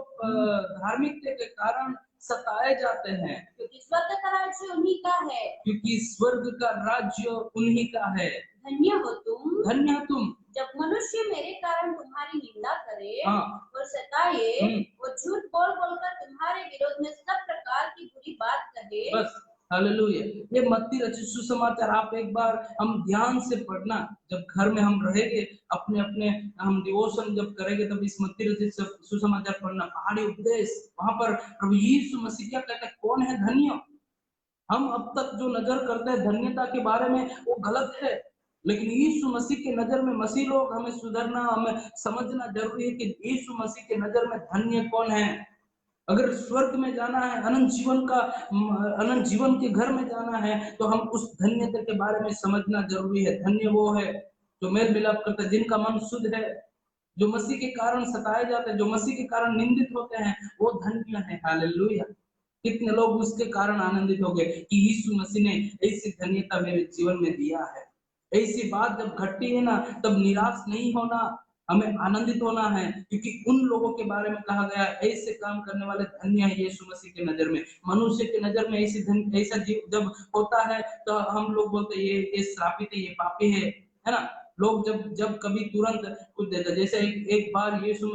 धार्मिकता के कारण सताए जाते हैं, क्योंकि स्वर्ग का राज्य उन्हीं का है। क्योंकि स्वर्ग का राज्य उन्हीं का है। धन्य हो तुम जब मनुष्य मेरे कारण तुम्हारी निंदा करे और सताए और झूठ बोल कर तुम्हारे विरोध में सब प्रकार की बुरी बात कहे। बस, हालेलुया। ये मत्ती रचित सुसमाचार आप एक बार हम ध्यान से पढ़ना। जब घर में हम रहेंगे, अपने अपने हम डिवोशन जब करेंगे, तब इस मत्ती रचित सुसमाचार पढ़ना। पहाड़ी उपदेश, वहां पर प्रभु यीशु मसीह क्या कहते हैं? कौन है धन्य? हम अब तक जो नजर करते हैं धन्यता के बारे में, वो गलत है। लेकिन यीशु मसीह के नजर में, मसीह लोग हमें सुधरना, हमें समझना जरूरी है कि यीशु मसीह के नजर में धन्य कौन है। अगर स्वर्ग में जाना है, अनंत जीवन के घर में जाना है, तो हम उस धन्यता के बारे में समझना जरूरी है। धन्य वो है जो मेल मिलाप करता है, जिनका मन शुद्ध है, जो मसीह के कारण सताए जाते हैं, जो मसीह के कारण निंदित होते हैं, वो धन्य है। हालेलुया। कितने लोग उसके कारण आनंदित हो गए कि यीशु मसीह ने ऐसी धन्यता मेरे जीवन में दिया है। ऐसी बात जब घटती है ना, तब निराश नहीं होना, हमें आनंदित होना है, क्योंकि उन लोगों के बारे में कहा गया ऐसे काम करने वाले धन्य है यीशु मसीह के नजर में। मनुष्य के नजर में ऐसा जीव जब होता है, तो हम लोग बोलते हैं ये श्रापित है, ये पापी है ना। लोग जब कभी तुरंत कुछ देते, जैसे एक बार यीशु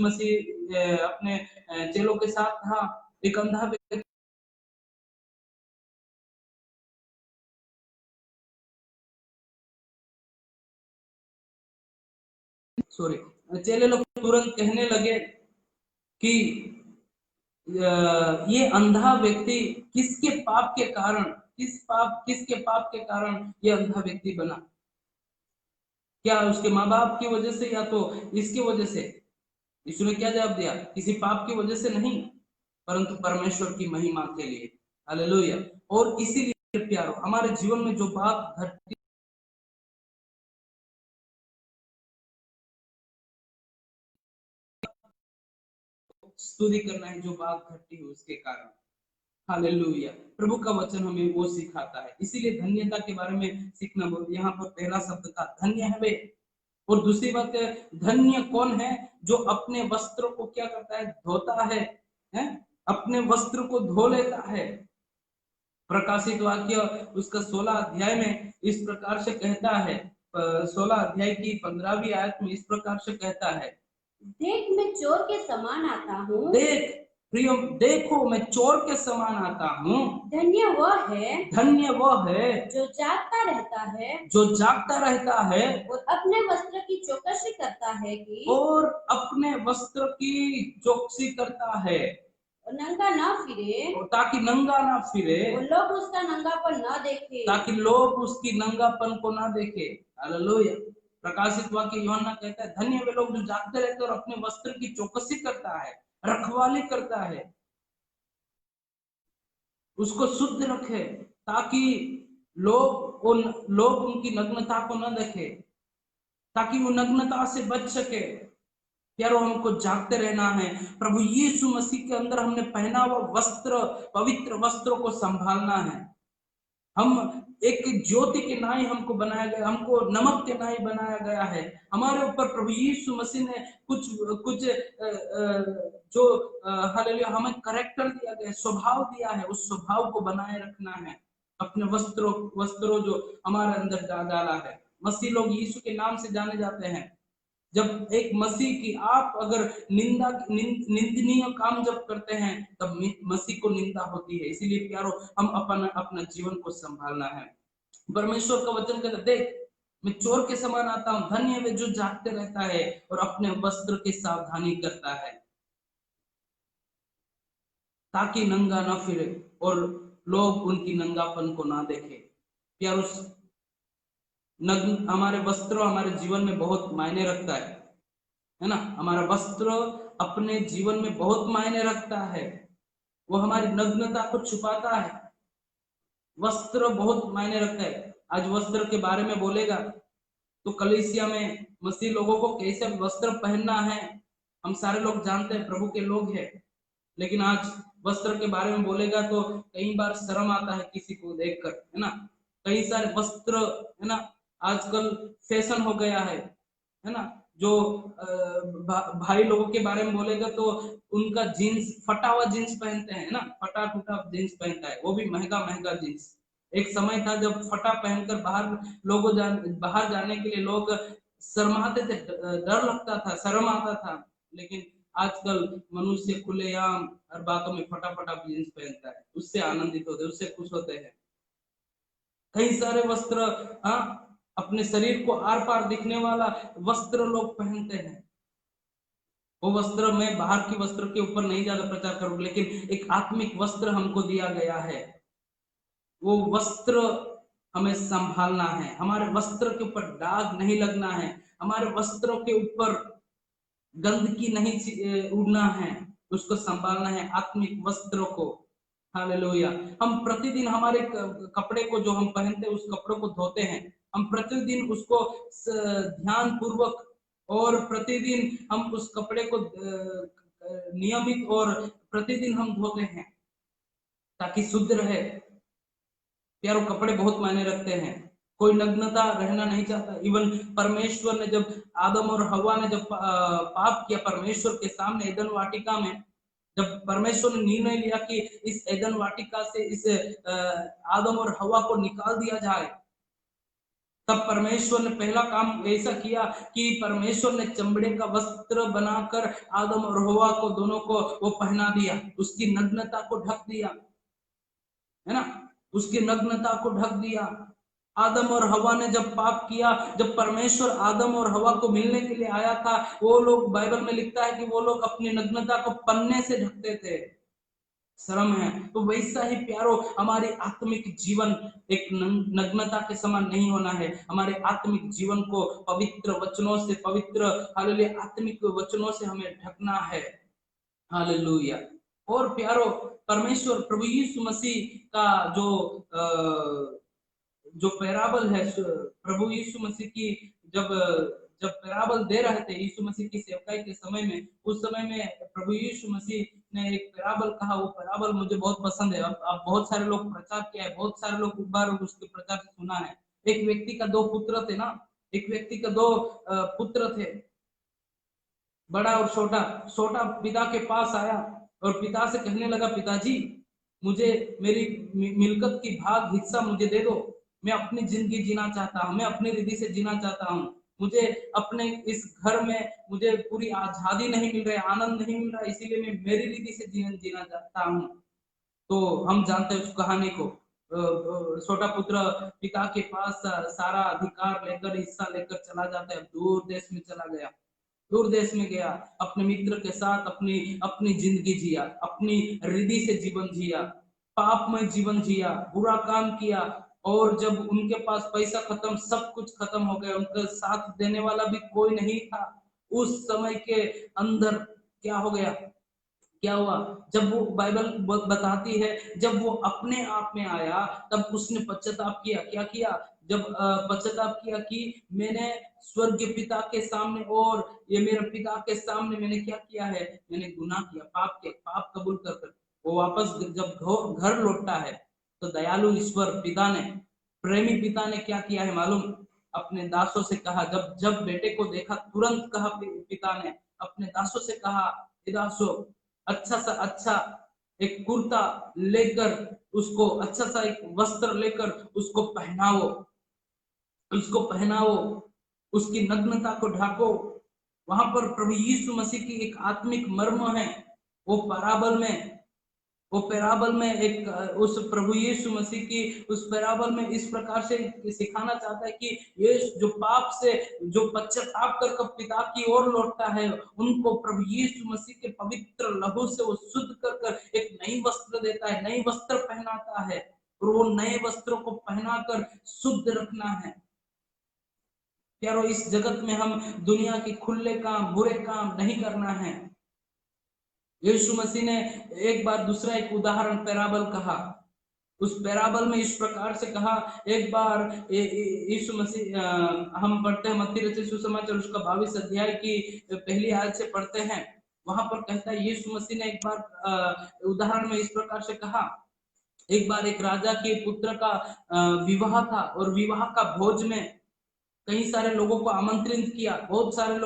मसीह अपने चेलों के साथ था, एक अंधा व्यक्ति चेले लोग तुरंत कहने लगे कि ये अंधा व्यक्ति किसके पाप के कारण ये अंधा व्यक्ति बना? क्या उसके माँ बाप की वजह से, या तो इसकी वजह से? यीशु ने क्या जवाब दिया? किसी पाप की वजह से नहीं, परंतु परमेश्वर की महिमा के लिए। हालेलुया। और इसीलिए प्यारो, हमारे जीवन में जो बात घटती स्तुति करना है, जो बात घटती है उसके कारण। हालेलुया। प्रभु का वचन हमें वो सिखाता है, इसीलिए धन्यता के बारे में सीखना। यहाँ पर पहला शब्द था धन्य है वे, और दूसरी बात है धन्य कौन है? जो अपने वस्त्र को क्या करता है? धोता है, अपने वस्त्र को धो लेता है। प्रकाशित वाक्य उसका 16 अध्याय में इस प्रकार से कहता है, 16 अध्याय की 15वीं आयत में इस प्रकार से कहता है, देख मैं चोर के समान आता हूँ। देखो मैं चोर के समान आता हूँ। धन्य वह है जो जागता रहता है और अपने वस्त्र की चौकसी करता है, नंगा ना फिरे, ताकि नंगा ना फिरे, और लोग उसका नंगापन ना देखे, ताकि लोग उसकी नंगापन को ना देखे। हालेलुया। प्रकाशित वाक्य यूहन्ना कहता है धन्य वे लोग जो जागते रहते और अपने वस्त्र की चौकसी करता है। रखवाली करता है, उसको शुद्ध रखे, ताकि लोग उनकी नग्नता को न देखे, ताकि वो नग्नता से बच सके। यारो हमको जागते रहना है, प्रभु यीशु मसीह के अंदर हमने पहना हुआ वस्त्र, पवित्र वस्त्रों को संभालना है। हम एक ज्योति के नाई हमको बनाया गया, हमको नमक के नाई बनाया गया है। हमारे ऊपर प्रभु यीशु मसीह ने कुछ कुछ जो हालेलुया हमें करैक्टर दिया गया, स्वभाव दिया है, उस स्वभाव को बनाए रखना है। अपने वस्त्रों जो हमारे अंदर डाला है। मसीह लोग यीशु के नाम से जाने जाते हैं। जब एक मसीह की आप अगर निंदनीय काम जब करते हैं, तब मसीह को निंदा होती है। इसीलिए प्यारो हम अपना जीवन को संभालना है। परमेश्वर का वचन कहता, देख मैं चोर के समान आता हूँ, धन्य है जो जागते रहता है और अपने वस्त्र की सावधानी करता है, ताकि नंगा ना फिरे और लोग उनकी नंगापन को ना देखे। प्यारो हमारे वस्त्र हमारे जीवन में बहुत मायने रखता है ना। हमारा वस्त्र अपने जीवन में बहुत मायने रखता है, वो हमारी नग्नता को छुपाता है। वस्त्र बहुत मायने रखता है। आज वस्त्र के बारे में बोलेगा तो कलीसिया में मसीह लोगों को कैसे वस्त्र पहनना है, हम सारे लोग जानते हैं, प्रभु के लोग हैं। लेकिन आज वस्त्र के बारे में बोलेगा तो कई बार शर्म आता है किसी को देखकर, है ना। कई सारे वस्त्र, है ना, आजकल फैशन हो गया है ना। जो भाई लोगों के बारे में बोलेगा तो उनका जीन्स, फटा हुआ जीन्स पहनते हैं ना, फटा टूटा जीन्स पहनता है, वो भी महंगा महंगा जीन्स। एक समय था जब फटा पहनकर बाहर जाने के लिए लोग शर्माते थे, डर लगता था, शर्म आता था। लेकिन आजकल मनुष्य खुलेआम हर बातों में फटा फटा जीन्स पहनता है, उससे आनंदित होते, उससे खुश होते हैं। कई सारे वस्त्र, हाँ, अपने शरीर को आर पार दिखने वाला वस्त्र लोग पहनते हैं। वो वस्त्र, मैं बाहर की वस्त्र के ऊपर नहीं ज्यादा प्रचार करूंगा, लेकिन एक आत्मिक वस्त्र हमको दिया गया है। वो वस्त्र हमें संभालना है। हमारे वस्त्र के ऊपर दाग नहीं लगना है, हमारे वस्त्रों के ऊपर गंदगी नहीं उड़ना है, उसको संभालना है, आत्मिक वस्त्रों को। हालेलुया। हम प्रतिदिन हमारे कपड़े को जो हम पहनते हैं, उस कपड़ों को धोते हैं। हम प्रतिदिन उसको ध्यान पूर्वक और प्रतिदिन हम उस कपड़े को नियमित और प्रतिदिन हम धोते हैं, ताकि शुद्ध रहे। प्यारो कपड़े बहुत मायने रखते हैं। कोई नग्नता रहना नहीं चाहता। इवन परमेश्वर ने जब आदम और हवा ने जब पाप किया परमेश्वर के सामने एदन वाटिका में, जब परमेश्वर ने निर्णय लिया कि इस एदन वाटिका से इस आदम और हवा को निकाल दिया जाए, तब परमेश्वर ने पहला काम ऐसा किया कि परमेश्वर ने चमड़े का वस्त्र बनाकर आदम और हवा को दोनों को वो पहना दिया, उसकी नग्नता को ढक दिया, है ना, उसकी नग्नता को ढक दिया। आदम और हवा ने जब पाप किया, जब परमेश्वर आदम और हवा को मिलने के लिए आया था, वो लोग, बाइबल में लिखता है कि वो लोग अपनी नग्नता को पन्ने से ढकते थे, शर्म है। तो वैसा ही प्यारो हमारी आत्मिक जीवन एक नग्नता के समान नहीं होना है। हमारे आत्मिक जीवन को पवित्र वचनों से, पवित्र हालेलुया आत्मिक वचनों से हमें ढकना है। हालेलुया। और प्यारो परमेश्वर प्रभु यीशु मसीह का जो पैराबल है, प्रभु यीशु मसीह की जब जब पैराबल दे रहे थे यीशु मसीह की सेवकाई के समय में, उस समय में प्रभु यीशु मसीह ने एक पैराबल कहा। वो पैराबल मुझे बहुत पसंद है। अब बहुत सारे लोग प्रचार किया है, बहुत सारे लोग एक बार उसके प्रचार से सुना है। एक व्यक्ति का दो पुत्र थे ना, एक व्यक्ति का दो पुत्र थे, बड़ा और छोटा। छोटा पिता के पास आया और पिता से कहने लगा, पिताजी मुझे मेरी मिल्कत की भाग हिस्सा मुझे दे दो, मैं अपनी जिंदगी जीना चाहता हूँ, मैं अपनी रीति से जीना चाहता हूँ। मुझे अपने इस घर में मुझे पूरी आजादी नहीं मिल रही, आनंद नहीं मिल रहा, इसीलिए मैं मेरी रीति से जीवन जीना चाहता हूँ। तो हम जानते हैं उस कहानी को। छोटा पुत्र पिता के पास सारा अधिकार लेकर, हिस्सा लेकर चला जाता है, दूर देश में चला गया, दूर देश में गया, अपने मित्र के साथ अपनी अपनी जिंदगी जिया, अपनी रिधि से जीवन जिया, पापमय जीवन जिया, बुरा काम किया। और जब उनके पास पैसा खत्म, सब कुछ खत्म हो गया, उनका साथ देने वाला भी कोई नहीं था, उस समय के अंदर क्या हो गया, क्या हुआ? जब वो बाइबल बताती है, जब वो अपने आप में आया तब उसने पश्चाताप किया। क्या किया? जब पश्चाताप किया कि मैंने स्वर्ग पिता के सामने और ये मेरे पिता के सामने मैंने क्या किया है, मैंने गुनाह किया, पाप कबूल कर वो वापस जब घर लौटता है तो दयालु ईश्वर पिता ने, प्रेमी पिता ने क्या किया है मालूम? अपने दासों से कहा, जब जब बेटे को देखा तुरंत कहा पिता ने अपने दासों से कहा, दासों अच्छा सा अच्छा एक कुर्ता लेकर उसको, अच्छा सा एक वस्त्र लेकर उसको पहनाओ, उसको पहनाओ, उसकी नग्नता को ढाको। वहां पर प्रभु यीशु मसीह की एक आत्मिक मर्म है। वो पैराबल में वो पैराबल में एक उस प्रभु यीशु मसीह की उस पैराबल में इस प्रकार से सिखाना चाहता है कि ये जो पाप से जो पश्चाताप कर पिता की ओर लौटता है, उनको प्रभु यीशु मसीह के पवित्र लहू से वो शुद्ध कर एक नई वस्त्र देता है, नई वस्त्र पहनाता है, और वो नए वस्त्रों को पहनाकर शुद्ध रखना है। प्यारो, इस जगत में हम दुनिया के खुले काम, बुरे काम नहीं करना है। यीशु मसीह ने एक बार दूसरा एक उदाहरण पैराबल कहा। उस पैराबल में इस प्रकार से कहा, एक बार यीशु मसीह, हम पढ़ते हैं मत्ती रचित सुसमाचार उसका 22 अध्याय की पहली आयत से पढ़ते हैं। वहां पर कहता है यीशु मसीह ने एक बार उदाहरण में इस प्रकार से कहा, एक बार एक राजा के पुत्र का विवाह था, और विवाह का भोज में कई सारे लोगों को आमंत्रित किया, बहुत सारे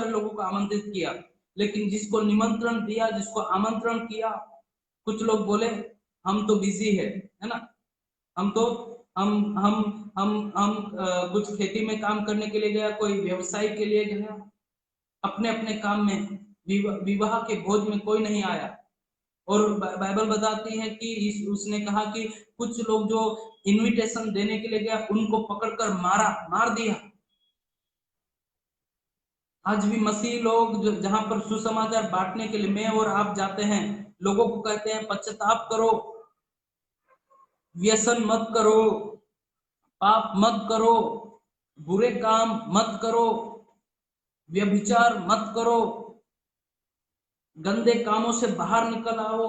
लोगों को आमंत्रित किया, लेकिन जिसको निमंत्रण दिया, जिसको आमंत्रण किया, कुछ लोग बोले हम तो बिजी है ना, हम तो हम कुछ खेती में काम करने के लिए गया, कोई व्यवसाय के लिए गया, अपने अपने काम में, विवाह के भोज में कोई नहीं आया। और बाइबल बताती है कि उसने कहा कि कुछ लोग जो इनविटेशन देने के लिए गया उनको पकड़कर मार दिया। आज भी मसीह लोग जहां पर सुसमाचार बांटने के लिए मैं और आप जाते हैं, लोगों को कहते हैं पश्चाताप करो, व्यसन मत करो, पाप मत करो, बुरे काम मत करो, व्यभिचार मत करो, गंदे कामों से बाहर निकल आओ,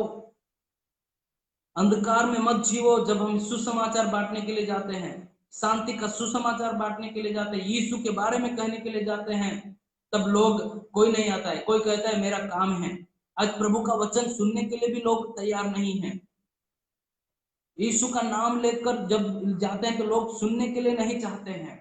अंधकार में मत जियो। जब हम सुसमाचार बांटने के लिए जाते हैं, शांति का सुसमाचार बांटने के लिए जाते हैं, यीशु के बारे में कहने के लिए जाते हैं, तब लोग, कोई नहीं आता है, कोई कहता है मेरा काम है। आज प्रभु का वचन सुनने के लिए भी लोग तैयार नहीं है। यीशु का नाम लेकर जब जाते हैं तो लोग सुनने के लिए नहीं चाहते हैं।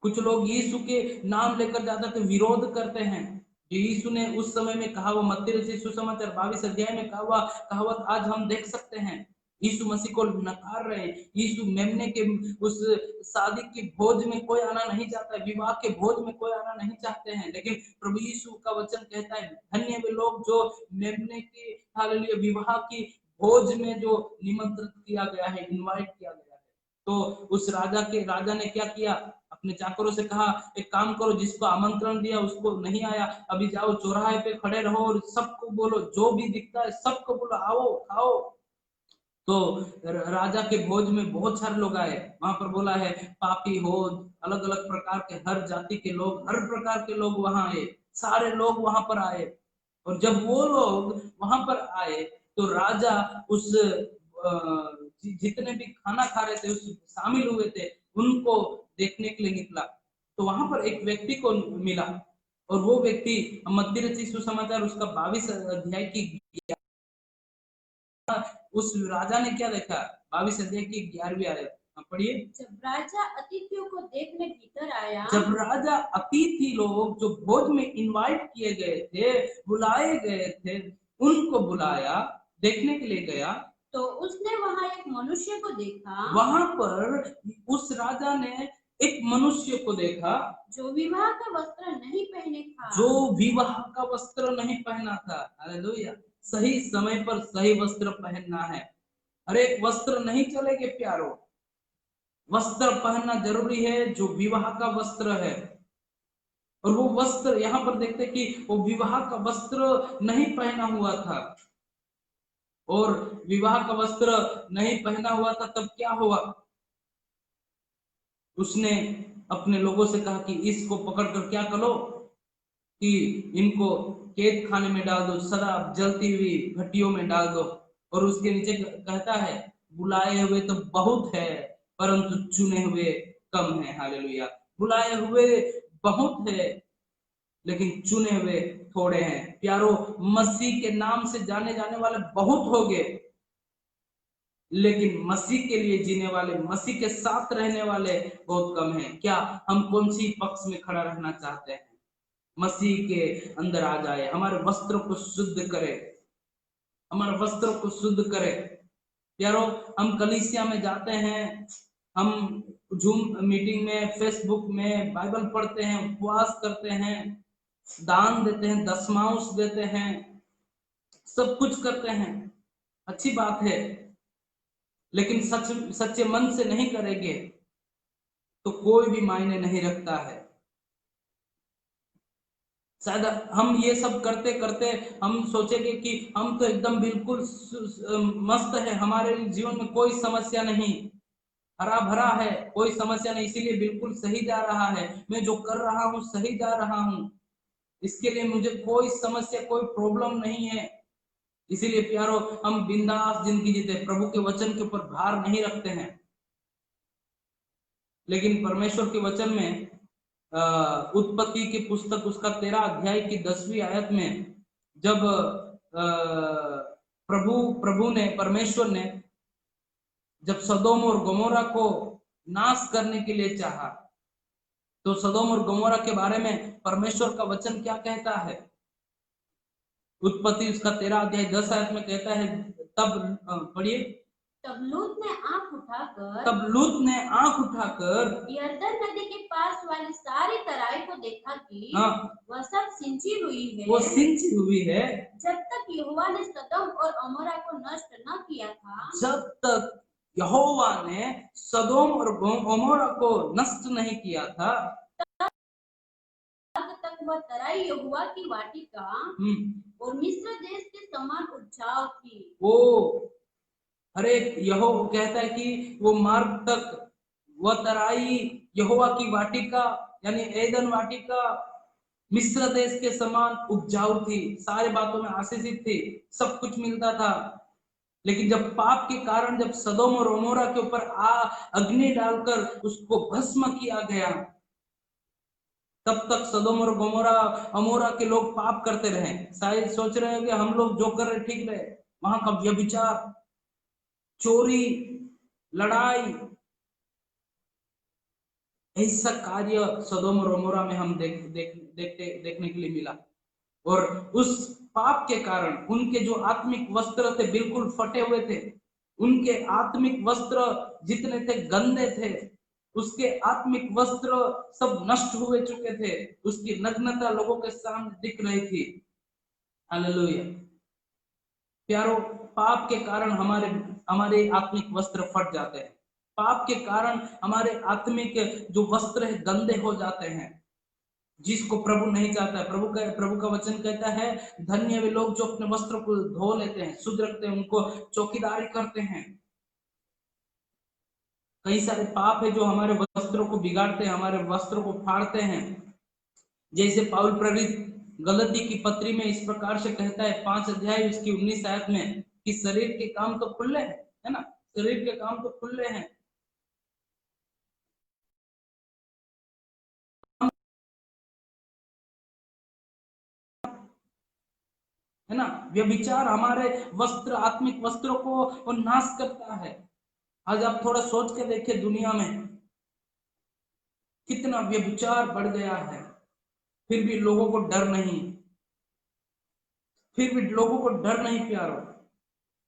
कुछ लोग यीशु के नाम लेकर जाते हैं तो विरोध करते हैं। जो यीशु ने उस समय में कहा, वो मत्ती रचित सुसमाचार 22 अध्याय में कहा कहावत आज हम देख सकते हैं। यीशु मसीह को नकार रहे। यीशु मेमने के उस शादी की भोज में कोई आना नहीं चाहता है, विवाह के भोज में कोई आना नहीं चाहते हैं, लेकिन प्रभु यीशु का वचन कहता है धन्य वे लोग जो मेमने की, हालेलुया, विवाह की भोज में जो निमंत्रित किया गया है, इनवाइट किया गया है। तो उस राजा ने क्या किया, अपने चाकरों से कहा एक काम करो, जिसको आमंत्रण दिया उसको नहीं आया, अभी जाओ चौराहे पे खड़े रहो और सबको बोलो, जो भी दिखता है सबको बोलो आओ खाओ। तो राजा के भोज में बहुत सारे लोग आए। वहां पर बोला है पापी हो, अलग अलग प्रकार के, हर जाति के लोग, हर प्रकार के लोग वहां आए, सारे लोग वहां पर आए। और जब वो लोग वहां पर आए तो राजा उस जितने भी खाना खा रहे थे, उस शामिल हुए थे, उनको देखने के लिए निकला। तो वहां पर एक व्यक्ति को मिला, और वो व्यक्ति मत्ती रचित सुसमाचार उसका 22 अध्याय की, उस राजा ने क्या देखा, 22 अध्याय की 11वीं आयत पढ़िए। जब राजा अतिथियों को देखने भीतर आया, जब राजा अतिथि लोग जो भोज में इनवाइट किए गए थे, बुलाए गए थे, उनको बुलाया, देखने के लिए गया, तो उसने वहां एक मनुष्य को देखा। वहां पर उस राजा ने एक मनुष्य को देखा जो विवाह का वस्त्र नहीं पहने था, जो विवाह का वस्त्र नहीं पहना था। हालेलुया, सही समय पर सही वस्त्र पहनना है। हर एक वस्त्र नहीं चलेंगे प्यारो, वस्त्र पहनना जरूरी है जो विवाह का वस्त्र है। और वो वस्त्र यहाँ पर देखते कि वो विवाह का वस्त्र नहीं पहना हुआ था, और विवाह का वस्त्र नहीं पहना हुआ था, तब क्या हुआ, उसने अपने लोगों से कहा कि इसको पकड़कर क्या करो, कि इनको कैद खाने में डाल दो, शराब जलती हुई भट्टियों में डाल दो। और उसके नीचे कहता है बुलाए हुए तो बहुत है परंतु चुने हुए कम है। हालेलुया। बुलाए हुए बहुत है लेकिन चुने हुए थोड़े हैं। प्यारो, मसीह के नाम से जाने जाने वाले बहुत हो गए, लेकिन मसीह के लिए जीने वाले, मसीह के साथ रहने वाले बहुत कम हैं। क्या हम कौन सी पक्ष में खड़ा रहना चाहते हैं? मसीह के अंदर आ जाए, हमारे वस्त्रों को शुद्ध करे, हमारे वस्त्रों को शुद्ध करे। यारो, हम कलीसिया में जाते हैं, हम जूम मीटिंग में, फेसबुक में बाइबल पढ़ते हैं, उपवास करते हैं, दान देते हैं, दशमांश देते हैं, सब कुछ करते हैं, अच्छी बात है। लेकिन सच्चे मन से नहीं करेंगे तो कोई भी मायने नहीं रखता है। शायद हम ये सब करते करते हम सोचेंगे कि हम तो एकदम बिल्कुल मस्त है, हमारे जीवन में कोई समस्या नहीं, हरा भरा है, कोई समस्या नहीं, इसीलिए बिल्कुल सही जा रहा है, मैं जो कर रहा हूँ सही जा रहा हूँ, इसके लिए मुझे कोई समस्या, कोई प्रॉब्लम नहीं है। इसीलिए प्यारो, हम बिंदास जिंदगी जीते, प्रभु के वचन के ऊपर भार नहीं रखते हैं। लेकिन परमेश्वर के वचन में उत्पत्ति की पुस्तक उसका 13 अध्याय की 10वीं आयत में जब परमेश्वर ने जब सदोम और गमोरा को नाश करने के लिए चाहा, तो सदोम और गमोरा के बारे में परमेश्वर का वचन क्या कहता है? उत्पत्ति उसका 13 अध्याय 10 आयत में कहता है, तब पढ़िए। तब लूत ने आंख उठाकर यरदन नदी के पास वाली सारी तराई को देखा कि वह सब सिंची हुई है, जब तक यहोवा ने सदोम और अमोरा को नष्ट न किया था। जब तक यहोवा ने सदोम और अमोरा को नष्ट नहीं किया था, तक वह तराई यहोवा की वाटिका और मिस्र देश के समान उपजाऊ थी। वो हर एक यहोवा कहता है कि वो मार्ग तक वह तराई यहोवा की वाटिका यानी एदन वाटिका मिस्र देश के समान उपजाऊ थी, सारे बातों में आशीषित थी, सब कुछ मिलता था। लेकिन जब पाप के कारण जब सदोम और अमोरा के ऊपर अग्नि डालकर उसको भस्म किया गया, तब तक सदोम और अमोरा के लोग पाप करते रहे। शायद सोच रहे हैं कि हम लोग जो कर रहे ठीक रहे, वहां का व्यभिचार, चोरी, लड़ाई, ऐसा कार्य सदोम और अमोरा में हम देखने के लिए मिला। और उस पाप के कारण उनके जो आत्मिक वस्त्र थे बिल्कुल फटे हुए थे, उनके आत्मिक वस्त्र जितने थे गंदे थे, उसके आत्मिक वस्त्र सब नष्ट हुए चुके थे, उसकी नग्नता लोगों के सामने दिख रही थी। हालेलुया। प्यारो, पाप के कारण हमारे आत्मिक वस्त्र फट जाते हैं, पाप के कारण हमारे आत्मिक जो वस्त्र है गंदे हो जाते हैं, जिसको प्रभु नहीं चाहता है। प्रभु का वचन कहता है, धन्य वे लोग जो अपने वस्त्रों को धो लेते हैं, शुद्ध रखते हैं, उनको चौकीदारी करते हैं। कई सारे पाप है जो हमारे वस्त्रों को बिगाड़ते हैं, हमारे वस्त्रों को फाड़ते हैं। जैसे पाउल प्रेरित गलती की पत्री में इस प्रकार से कहता है, 5 अध्याय उसकी 19 आयत में, कि शरीर के काम तो खुले हैं, है ना, शरीर के काम तो खुले हैं, है ना। व्यभिचार हमारे वस्त्र, आत्मिक वस्त्रों को नाश करता है। आज आप थोड़ा सोच के देखिए, दुनिया में कितना व्यभिचार बढ़ गया है, फिर भी लोगों को डर नहीं,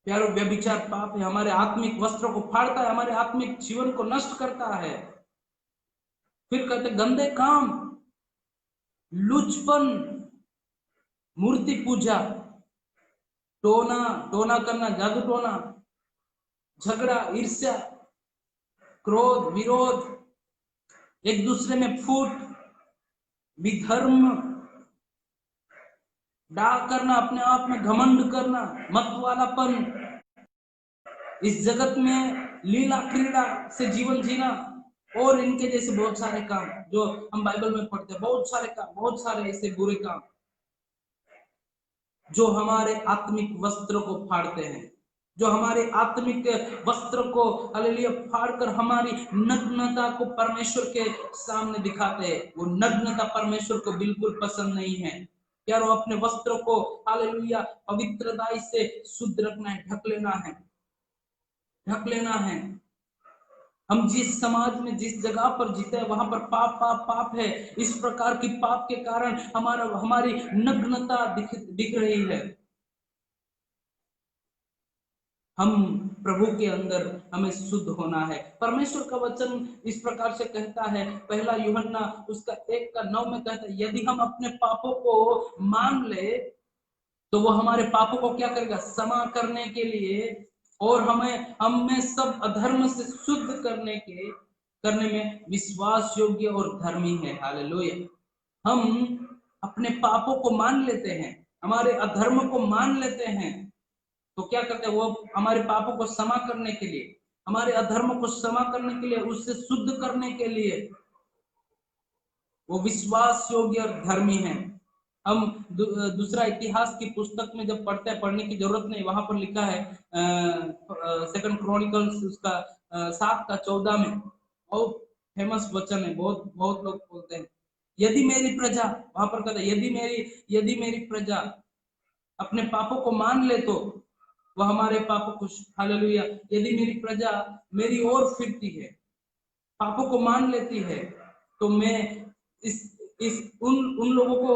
प्यारो व्यभिचार पाप है, हमारे आत्मिक वस्त्रों को फाड़ता है, हमारे आत्मिक जीवन को नष्ट करता है। फिर कहते गंदे काम, लुचपन, मूर्ति पूजा, टोना करना, जादू टोना, झगड़ा, ईर्ष्या, क्रोध, विरोध, एक दूसरे में फूट, विधर्म, डाल करना, अपने आप में घमंड करना, मतवालापन, इस जगत में लीला क्रीड़ा से जीवन जीना, और इनके जैसे बहुत सारे काम जो हम बाइबल में पढ़ते हैं, बहुत सारे काम, बहुत सारे ऐसे बुरे काम जो हमारे आत्मिक वस्त्र को फाड़ते हैं, जो हमारे आत्मिक वस्त्र को हालेलुया फाड़कर हमारी नग्नता को परमेश्वर के सामने दिखाते हैं। वो नग्नता परमेश्वर को बिल्कुल पसंद नहीं है। यारो अपने वस्त्र को हालेलुया पवित्रता से शुद्ध रखना है, ढक लेना है, ढक लेना है। हम जिस समाज में जिस जगह पर जीते हैं वहां पर पाप पाप पाप है। इस प्रकार की पाप के कारण हमारी नग्नता दिख रही है। हम प्रभु के अंदर हमें शुद्ध होना है। परमेश्वर का वचन इस प्रकार से कहता है, पहला यूहन्ना उसका 1:9 में कहता है, यदि हम अपने पापों को मान ले तो वो हमारे पापों को क्या करेगा, क्षमा करने के लिए और हमें सब अधर्म से शुद्ध करने में विश्वास योग्य और धर्मी है। हालेलुया। हम अपने पापों को मान लेते हैं, हमारे अधर्म को मान लेते हैं, तो क्या करते हैं, वो हमारे पापों को क्षमा करने के लिए, हमारे अधर्म को क्षमा करने के लिए, उससे शुद्ध करने के लिए वो विश्वास योग्य और धर्मी है। हम दूसरा इतिहास की पुस्तक में जब पढ़ते हैं, पढ़ने की जरूरत नहीं, वहां पर लिखा है 2 क्रॉनिकल्स उसका 7:14 में बहुत फेमस वचन है, बहुत बहुत लोग बोलते हैं, यदि मेरी प्रजा, वहां पर कहता है यदि मेरी प्रजा अपने पापों को मान ले तो वह हमारे पापों को, हालेलुया, यदि मेरी प्रजा मेरी ओर फिरती है, पापों को मान लेती है, तो मैं इस उन लोगों को,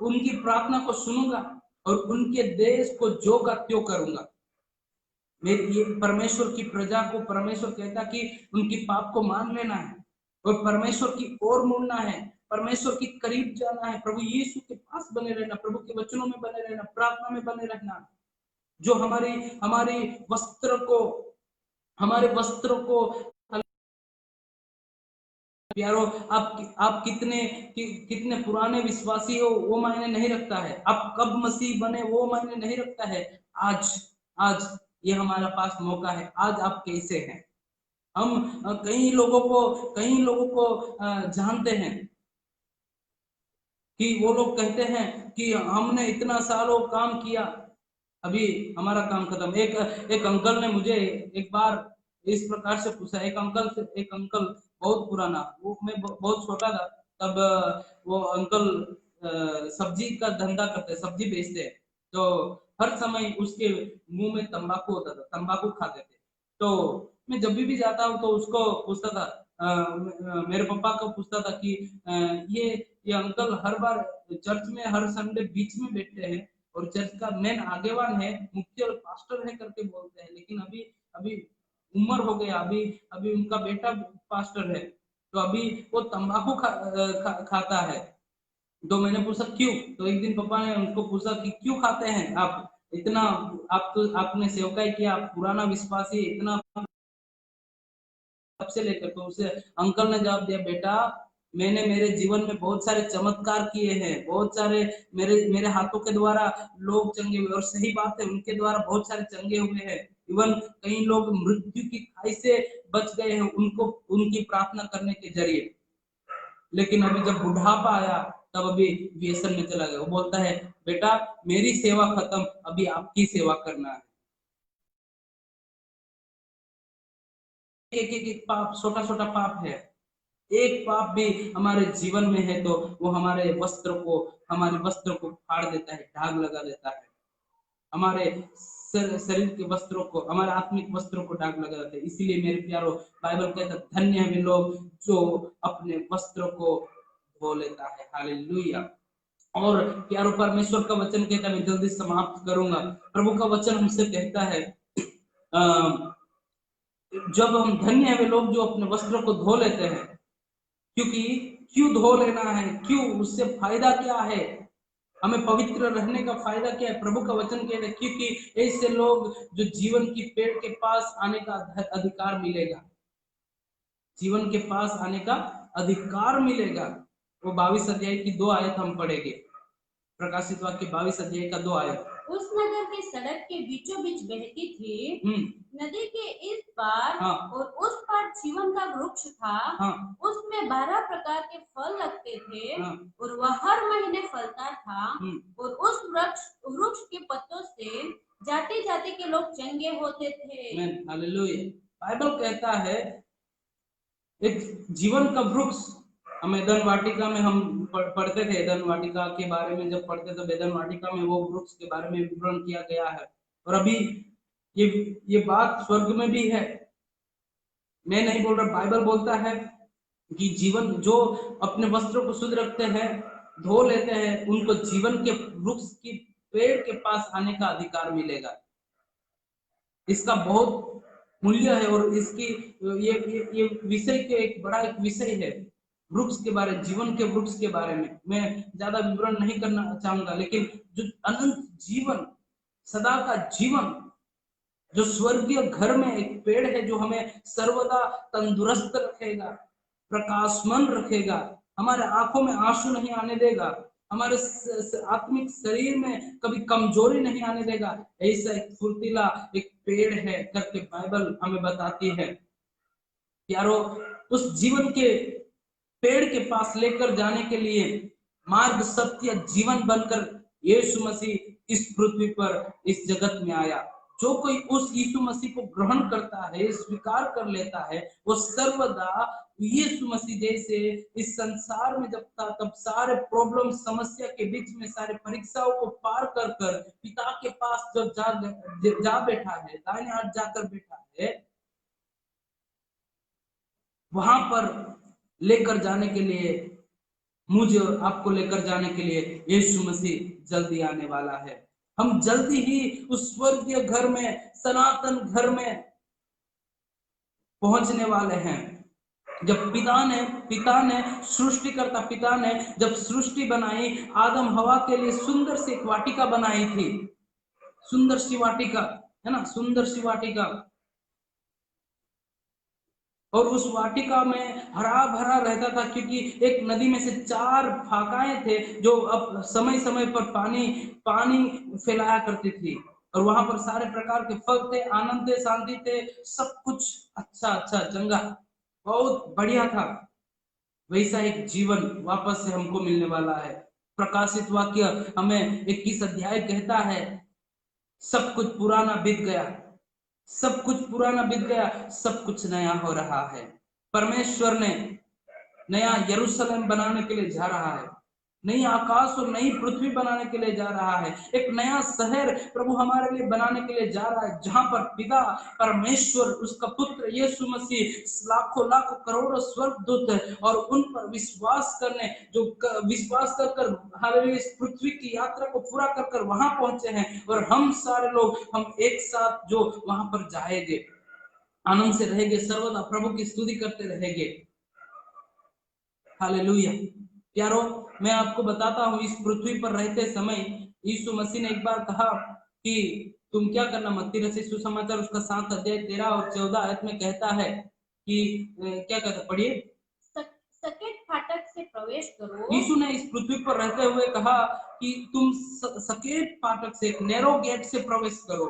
उनकी प्रार्थना को सुनूंगा और उनके देश को जो का त्यों करूंगा। मेरी ये परमेश्वर की प्रजा को परमेश्वर कहता कि उनकी पाप को मान लेना है और परमेश्वर की ओर मुड़ना है, परमेश्वर के करीब जाना है, प्रभु यीशु के पास बने रहना, प्रभु के वचनों में बने रहना, प्रार्थना में बने रहना, जो हमारे वस्त्र को प्यारो, आप कितने पुराने विश्वासी हो वो मायने नहीं रखता है, आप कब मसीह बने वो मायने नहीं रखता है। आज ये हमारा पास मौका है, आज आप कैसे हैं। हम कई लोगों को जानते हैं कि वो लोग कहते हैं कि हमने इतना सालों काम किया, अभी हमारा काम खत्म। एक अंकल ने मुझे एक बार इस प्रकार से पूछा, एक अंकल बहुत पुराना, वो मैं बहुत छोटा था तब, वो अंकल सब्जी का धंधा करते, सब्जी बेचते हैं, तो हर समय उसके मुंह में तंबाकू होता था, तंबाकू खाते थे। तो मैं जब भी जाता हूँ तो उसको पूछता था, मेरे पापा को पूछता था कि ये अंकल हर बार चर्च में हर संडे बीच में बैठते हैं और चर्च का मेन आगेवान है, मुख्य और पास्टर है करके बोलते हैं, लेकिन अभी उम्र हो गया, अभी उनका बेटा पास्टर है, तो अभी वो तंबाकू खाता है। तो मैंने पूछा क्यों, तो एक दिन पापा ने उनको पूछा कि क्यों खाते हैं आप इतना, आपने सेवकाई किया, आप पुराना विश्वासी, इतना से लेकर, तो उसे अंकल ने जवाब दिया, बेटा मैंने मेरे जीवन में बहुत सारे चमत्कार किए हैं, बहुत सारे मेरे हाथों के द्वारा लोग चंगे हुए, और सही बात है उनके द्वारा बहुत सारे चंगे हुए हैं, इवन कई लोग मृत्यु की खाई से बच गए हैं उनको उनकी प्रार्थना करने के जरिए। लेकिन अभी जब बुढ़ापा आया तब अभी व्यसन में चला गया। वो बोलता है, बेटा मेरी सेवा खत्म, अभी आपकी सेवा करना है। एक पाप, छोटा छोटा पाप है, एक पाप भी हमारे जीवन में है तो वो हमारे वस्त्र को फाड़ देता है, दाग लगा देता है, हमारे शरीर के वस्त्रों को, हमारे आत्मिक वस्त्रों को दाग लगा देता है। इसीलिए मेरे प्यारो, बाइबल कहता है धन्य है वे लोग जो अपने वस्त्रों को धो लेता है। हालेलुया। और प्यारो परमेश्वर का वचन कहता है, मैं जल्दी समाप्त करूंगा, प्रभु का वचन हमसे कहता है, जब हम धन्य है वे लोग जो अपने वस्त्रों को धो लेते हैं, क्योंकि क्यों धो लेना है, क्यों, उससे फायदा क्या है, हमें पवित्र रहने का फायदा क्या है। प्रभु का वचन कहता है क्योंकि ऐसे लोग जो जीवन की पेड़ के पास आने का अधिकार मिलेगा, जीवन के पास आने का अधिकार मिलेगा। वो 22 अध्याय की 2 आयत हम पढ़ेंगे, प्रकाशित वाक्य 22 अध्याय का 2 आयत। उस नगर की सड़क के बीचों बीच बहती थी, नदी के इस पार हाँ। और उस पार जीवन का वृक्ष था। हाँ। उसमें 12 प्रकार के फल लगते थे। हाँ। और वह हर महीने फलता था। और उस वृक्ष के पत्तों से जाति जाति के लोग चंगे होते थे। हालेलुया। बाइबल कहता है एक जीवन का वृक्ष। हम एदन वाटिका में हम पढ़ते थे, एदन वाटिका के बारे में जब पढ़ते तो एदन वाटिका में वो वृक्ष के बारे में विवरण किया गया है। और अभी ये बात स्वर्ग में भी है। मैं नहीं बोल रहा, बाइबल बोलता है कि जीवन जो अपने वस्त्रों को शुद्ध रखते हैं, धो लेते हैं, उनको जीवन के वृक्ष की पेड़ के पास आने का अधिकार मिलेगा। इसका बहुत मूल्य है। और इसकी ये विषय के एक बड़ा एक विषय है वृक्ष के बारे, जीवन के वृक्ष के बारे में मैं ज्यादा विवरण नहीं करना चाहूंगा। लेकिन जो अनंत जीवन, सदा का जीवन, जो स्वर्गीय घर में एक पेड़ है जो हमें सर्वदा तंदुरुस्त रखेगा, प्रकाशमान रखेगा, हमारे आंखों में आंसू नहीं आने देगा, हमारे आत्मिक शरीर में कभी कमजोरी नहीं आने देगा, ऐसा एक फुर्तीला एक पेड़ है करके बाइबल हमें बताती है। यारो, उस जीवन के पेड़ के पास लेकर जाने के लिए मार्ग, सत्य, जीवन बनकर यीशु मसीह इस पृथ्वी पर, इस जगत में आया। जो कोई उस यीशु मसीह को ग्रहण करता है, स्वीकार कर लेता है, वो सर्वदा यीशु मसीह जैसे इस संसार में जब था तब सारे प्रॉब्लम, समस्या के बीच में, सारे परीक्षाओं को पार कर कर पिता के पास जब जा बैठा है, दाहिने हाथ जाकर बैठा है, वहां पर लेकर जाने के लिए, मुझे और आपको लेकर जाने के लिए यीशु मसीह जल्दी आने वाला है। हम जल्दी ही उस स्वर्गीय घर में, सनातन घर में पहुंचने वाले हैं। जब पिता ने सृष्टिकर्ता पिता ने जब सृष्टि बनाई, आदम हवा के लिए सुंदर सी एक वाटिका बनाई थी, सुंदर सी वाटिका, है ना, सुंदर सी वाटिका। और उस वाटिका में हरा भरा रहता था, क्योंकि एक नदी में से 4 फाकाएं थे जो अब समय समय पर पानी फैलाया करती थी। और वहां पर सारे प्रकार के फल थे, आनंद थे, शांति थे, सब कुछ अच्छा चंगा, बहुत बढ़िया था। वैसा एक जीवन वापस से हमको मिलने वाला है। प्रकाशित वाक्य हमें 21 अध्याय कहता है, सब कुछ पुराना बीत गया, सब कुछ पुराना बीत गया, सब कुछ नया हो रहा है। परमेश्वर ने नया यरूशलेम बनाने के लिए जा रहा है, नई आकाश और नई पृथ्वी बनाने के लिए जा रहा है। एक नया शहर प्रभु हमारे लिए बनाने के लिए जा रहा है, जहां पर पिता परमेश्वर, उसका पुत्र यीशु मसीह, लाखों लाखों करोड़ों स्वर्गदूत और उन पर विश्वास करने, जो विश्वास कर हालेलुया इस पृथ्वी की यात्रा को पूरा कर वहां पहुंचे हैं। और हम सारे लोग, हम एक साथ जो वहां पर जाएंगे, आनंद से रहेंगे, सर्वदा प्रभु की स्तुति करते रहेंगे। हालेलुया। प्यारो, मैं आपको बताता हूँ, इस पृथ्वी पर रहते समय यीशु मसीह ने एक बार कहा कि तुम क्या करना, मत्ती रचित सुसमाचार उसका 7 अध्याय 13 और 14 आयत में कहता है कि क्या कहता, पढ़िए। सकेत फाटक से प्रवेश करो। यीशु ने इस पृथ्वी पर रहते हुए कहा कि तुम सकेत फाटक से, नैरो गेट से प्रवेश करो।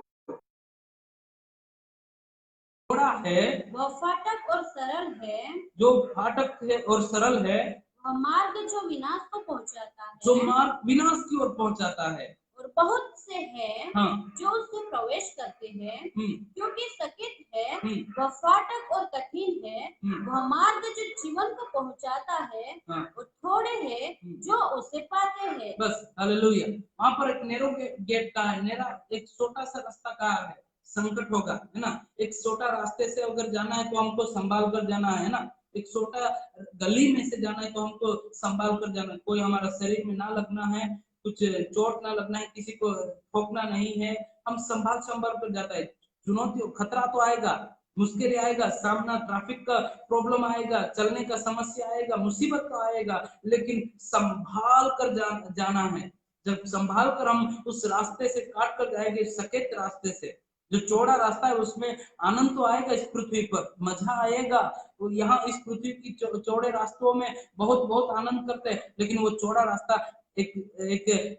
थोड़ा है वह फाटक और सरल है, जो फाटक है और सरल है, वह मार्ग जो विनाश को पहुंचाता है, जो मार्ग विनाश की ओर पहुंचाता है। और बहुत से हैं जो उससे प्रवेश करते हैं। क्योंकि सकेत है, वह फाटक और कठिन है, वह मार्ग जो जीवन को पहुंचाता है, और थोड़े हैं जो उसे पाते हैं। बस हालेलुया। वहां पर एक नैरो गेट का है, नैरा एक छोटा सा रास्ता का है, संकट होगा, है ना। एक छोटा रास्ते से अगर जाना है तो हमको संभाल कर जाना है ना। एक छोटा गली में से जाना है तो हमको संभाल कर जाना है, कोई हमारा शरीर में ना लगना है, कुछ चोट ना लगना है, किसी को ठोकना नहीं है, हम संभाल कर जाता है। चुनौती, खतरा तो आएगा, मुश्किल आएगा, सामना ट्रैफिक का प्रॉब्लम आएगा, चलने का समस्या आएगा, मुसीबत तो आएगा, लेकिन संभाल कर जाना है। जब संभाल कर हम उस रास्ते से काट कर जाएंगे, सकेत रास्ते से, जो चौड़ा रास्ता है, उसमें आनंद तो आएगा, इस पृथ्वी पर मजा आएगा। और यहाँ इस पृथ्वी की चौड़े रास्तों में बहुत आनंद करते हैं, लेकिन वो चौड़ा रास्ता एक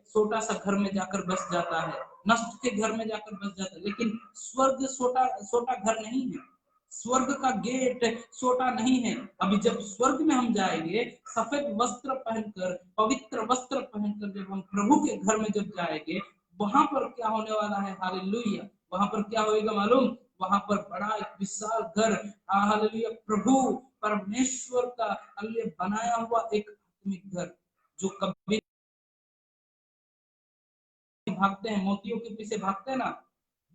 छोटा सा घर में जाकर बस जाता है, नष्ट के घर में जाकर बस जाता है। लेकिन स्वर्ग छोटा घर नहीं है, स्वर्ग का गेट छोटा नहीं है। अभी जब स्वर्ग में हम जाएंगे, सफेद वस्त्र पहनकर, पवित्र वस्त्र पहनकर जब हम प्रभु के घर में जब जाएंगे, वहां पर क्या होने वाला है, हालेलुया। वहां पर क्या होएगा मालूम? वहां पर बड़ा एक विशाल घर, हालेलुया, प्रभु परमेश्वर का हालेलुया बनाया हुआ एक आत्मिक घर, जो कभी भागते हैं, मोतियों के पीछे भागते हैं ना,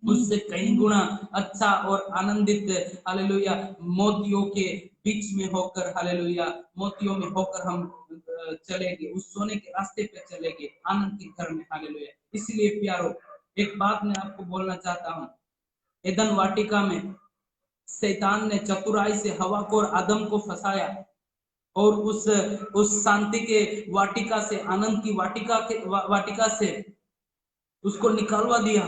उससे कई गुना अच्छा और आनंदित, हालेलुया, मोतियों के बीच में होकर, हालेलुया, मोतियों में होकर हम चलेंगे, उस सोने के रास्ते पे चलेंगे, आनंद के घर में, हालेलुया। इसलिए प्यारो, एक बात मैं आपको बोलना चाहता हूँ। एदन वाटिका में शैतान ने चतुराई से हवा को और आदम को फंसाया, और उस शांति के वाटिका से, आनंद की वाटिका से उसको निकालवा दिया।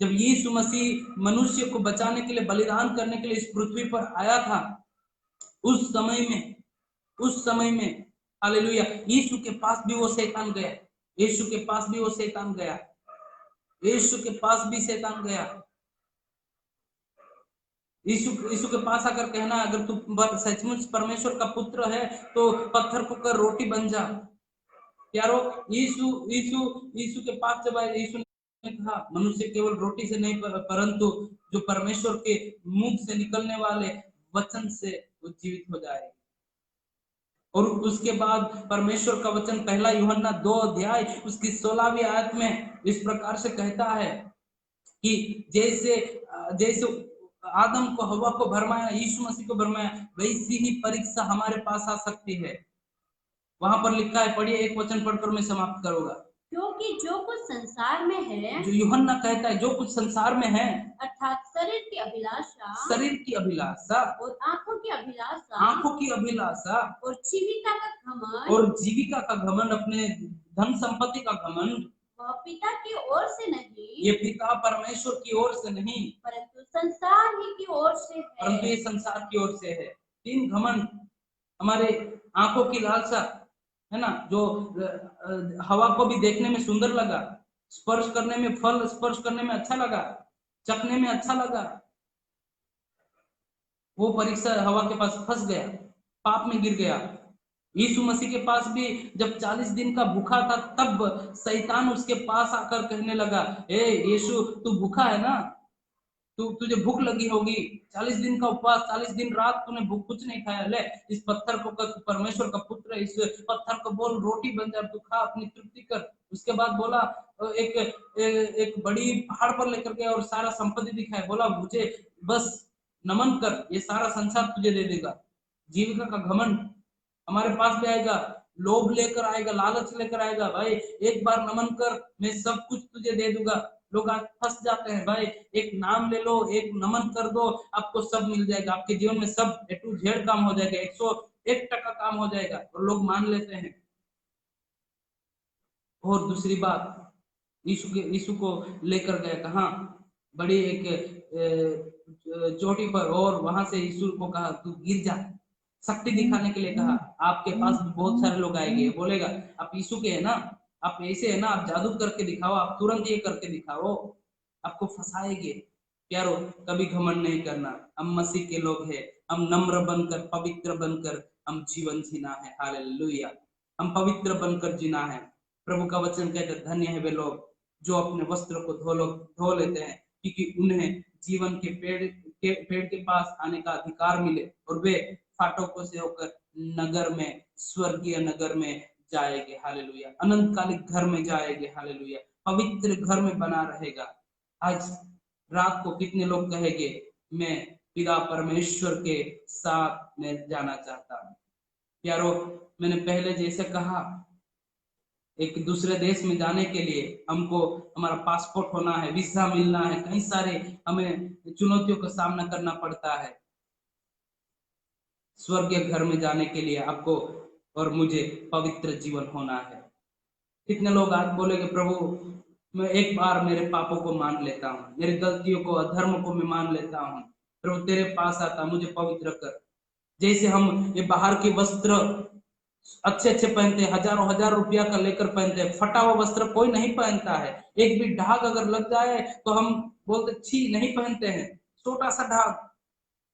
जब यीशु मसीह मनुष्य को बचाने के लिए, बलिदान करने के लिए इस पृथ्वी पर आया था, उस समय में हालेलुया, यीशु के पास भी वो शैतान गया, यीशु के पास भी वो शैतान गया, यीशु के पास भी शैतान गया। यीशु के पास आकर कहना, अगर तू सचमुच परमेश्वर का पुत्र है तो पत्थर को कर रोटी बन जा। यारो, यीशु यीशु यीशु के पास जब आए, यीशु ने कहा, मनुष्य केवल रोटी से नहीं परंतु जो परमेश्वर के मुख से निकलने वाले वचन से वो जीवित हो जाएगा। और उसके बाद परमेश्वर का वचन पहला यूहन्ना 2 अध्याय उसकी 16वीं आयत में इस प्रकार से कहता है कि जैसे जैसे आदम को हवा को भरमाया, यीशु मसीह को भरमाया, वैसी ही परीक्षा हमारे पास आ सकती है। वहां पर लिखा है, पढ़िए, एक वचन पढ़कर मैं समाप्त करूंगा। क्योंकि जो कुछ संसार में है, जो यूहन्ना कहता है, जो कुछ संसार में है, अर्थात शरीर की अभिलाषा और आंखों की अभिलाषा और जीविका का घमंड, अपने धन संपत्ति का घमंड, वह पिता की ओर से नहीं, ये पिता परमेश्वर की ओर से नहीं, परंतु संसार ही की ओर से है, परंतु ये संसार की ओर से है। 3 घमंड, हमारे आंखों की लालसा है ना, जो हवा को भी देखने में सुंदर लगा, स्पर्श करने में, फल स्पर्श करने में अच्छा लगा, चखने में अच्छा लगा, वो परीक्षा हवा के पास फंस गया, पाप में गिर गया। यीशु मसीह के पास भी जब 40 दिन का भूखा था, तब शैतान उसके पास आकर कहने लगा, ए यीशु, तू भूखा है ना, तुझे भूख लगी होगी, 40 दिन का उपवास, 40 दिन रात तूने भूख कुछ नहीं खाया, ले इस पत्थर को, परमेश्वर का पुत्र है, इस पत्थर को बोल रोटी बन जाए, तू खा, अपनी तृप्ति कर। उसके बाद बोला, एक बड़ी पहाड़ पर लेकर गया और सारा संपत्ति दिखाया, बोला मुझे बस नमन कर, ये सारा संसार तुझे दे देगा। जीविका का घमंड हमारे पास भी आएगा, लोभ लेकर आएगा, लालच लेकर आएगा, भाई एक बार नमन कर, मैं सब कुछ तुझे दे दूंगा। लोग आज फंस जाते हैं, भाई एक नाम ले लो, एक नमन कर दो, आपको सब मिल जाएगा, आपके जीवन में सब A to Z काम हो जाएगा, 101% काम हो जाएगा, और लोग मान लेते हैं। और दूसरी बात, यीशु को लेकर गए कहाँ, बड़ी एक चोटी पर, और वहां से यीशु को कहा, तू गिर जा, शक्ति दिखाने के लिए कहा। आपके पास भी बहुत सारे लोग आएंगे, बोलेगा आप यीशु के है ना, आप ऐसे है ना, आप जादू करके दिखाओ, आप तुरंत ये करके दिखाओ, आपको फंसाएंगे। प्यारो, कभी घमंड नहीं करना, हम मसीह के लोग हैं, हम नम्र बनकर, पवित्र बनकर हम जीवन जीना है, हालेलुया, हम पवित्र बनकर जीना है। प्रभु का वचन कहते, धन्य है वे लोग जो अपने वस्त्र को धो लेते हैं, क्योंकि उन्हें जीवन के पेड़ के पास आने का अधिकार मिले, और वे फाटकों से होकर नगर में, स्वर्गीय नगर में जाएंगे, हालेलुया, अनंतकालिक घर में जाएंगे, हालेलुया, पवित्र घर में बना रहेगा। आज रात को कितने लोग कहेंगे, मैं पिता परमेश्वर के साथ में जाना चाहता हूँ। प्यारो, मैंने पहले जैसे कहा, एक दूसरे देश में जाने के लिए हमको हमारा पासपोर्ट होना है, वीजा मिलना है, कई सारे हमें चुनौतियों का सामना करना पड़ता है। स्वर्गीय घर में जाने के लिए आपको और मुझे पवित्र जीवन होना है। कितने लोग आज बोलेंगे, प्रभु मैं एक बार मेरे पापों को मान लेता हूँ, मेरी गलतियों को, अधर्म को मैं मान लेता हूँ, प्रभु तेरे पास आता, मुझे पवित्र कर। जैसे हम ये बाहर के वस्त्र अच्छे अच्छे पहनते हैं, हजारों हजार रुपया का लेकर पहनते हैं, फटा हुआ वस्त्र कोई नहीं पहनता है, एक भी दाग अगर लग जाए तो हम बोलते छी, नहीं पहनते हैं, छोटा सा दाग,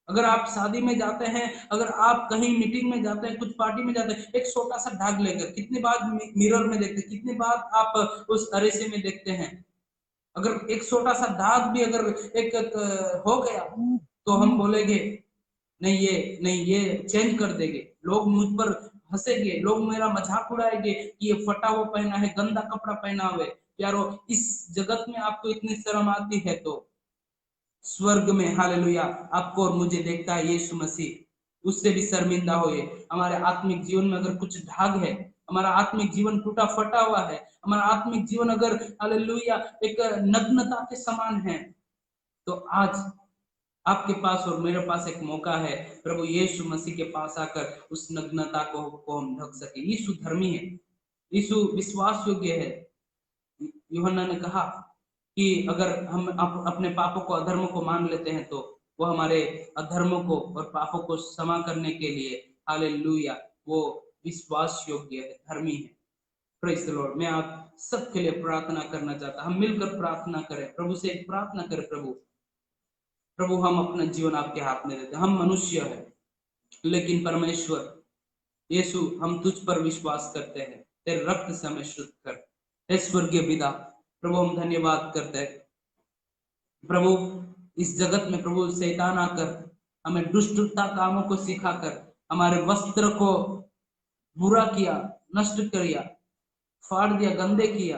अगर आप शादी में जाते हैं, अगर आप कहीं मीटिंग में जाते हैं, कुछ पार्टी में जाते हैं, एक छोटा सा दाग लेकर कितनी बार मिरर में देखते हैं, कितनी बार आप उस अरेसे में देखते हैं। अगर एक छोटा सा दाग भी अगर एक हो गया तो हम बोलेंगे नहीं ये चेंज कर देंगे, लोग मुझ पर हंसेंगे, लोग मेरा मजाक उड़ाएंगे कि ये फटा हुआ पहना है, गंदा कपड़ा पहना हुआ है। यारो, इस जगत में आपको इतनी शर्म आती है तो स्वर्ग में हालेलुया आपको और मुझे देखता है यीशु मसीह, उससे भी शर्मिंदा होए। हमारे आत्मिक जीवन में अगर कुछ दाग है, हमारा आत्मिक जीवन टूटा फटा हुआ है, हमारा आत्मिक जीवन अगर हालेलुया एक नग्नता के समान है, तो आज आपके पास और मेरे पास एक मौका है प्रभु यीशु मसीह के पास आकर उस नग्नता को हम ढक सके। यीशु धर्मी है, यीशु विश्वास योग्य है। यूहन्ना ने कहा कि अगर हम अपने पापों को अधर्मों को मान लेते हैं तो वो हमारे अधर्मों को और पापों को क्षमा करने के लिए हालेलुया वो विश्वास योग्य है, धर्मी है। Praise the Lord. मैं आप सबके लिए प्रार्थना करना चाहता, हम मिलकर प्रार्थना करें, प्रभु से प्रार्थना करें, प्रभु हम अपना जीवन आपके हाथ में देते हैं। हम मनुष्य हैं लेकिन परमेश्वर यीशु हम तुझ पर विश्वास करते हैं, तेरे रक्त से हमें शुद्ध कर। हे स्वर्गीय पिता, प्रभु हम धन्यवाद करते हैं प्रभु, इस जगत में प्रभु शैतान आकर हमें दुष्टता कामों को सिखाकर हमारे वस्त्र को बुरा किया, नष्ट किया, फाड़ दिया, गंदे किया।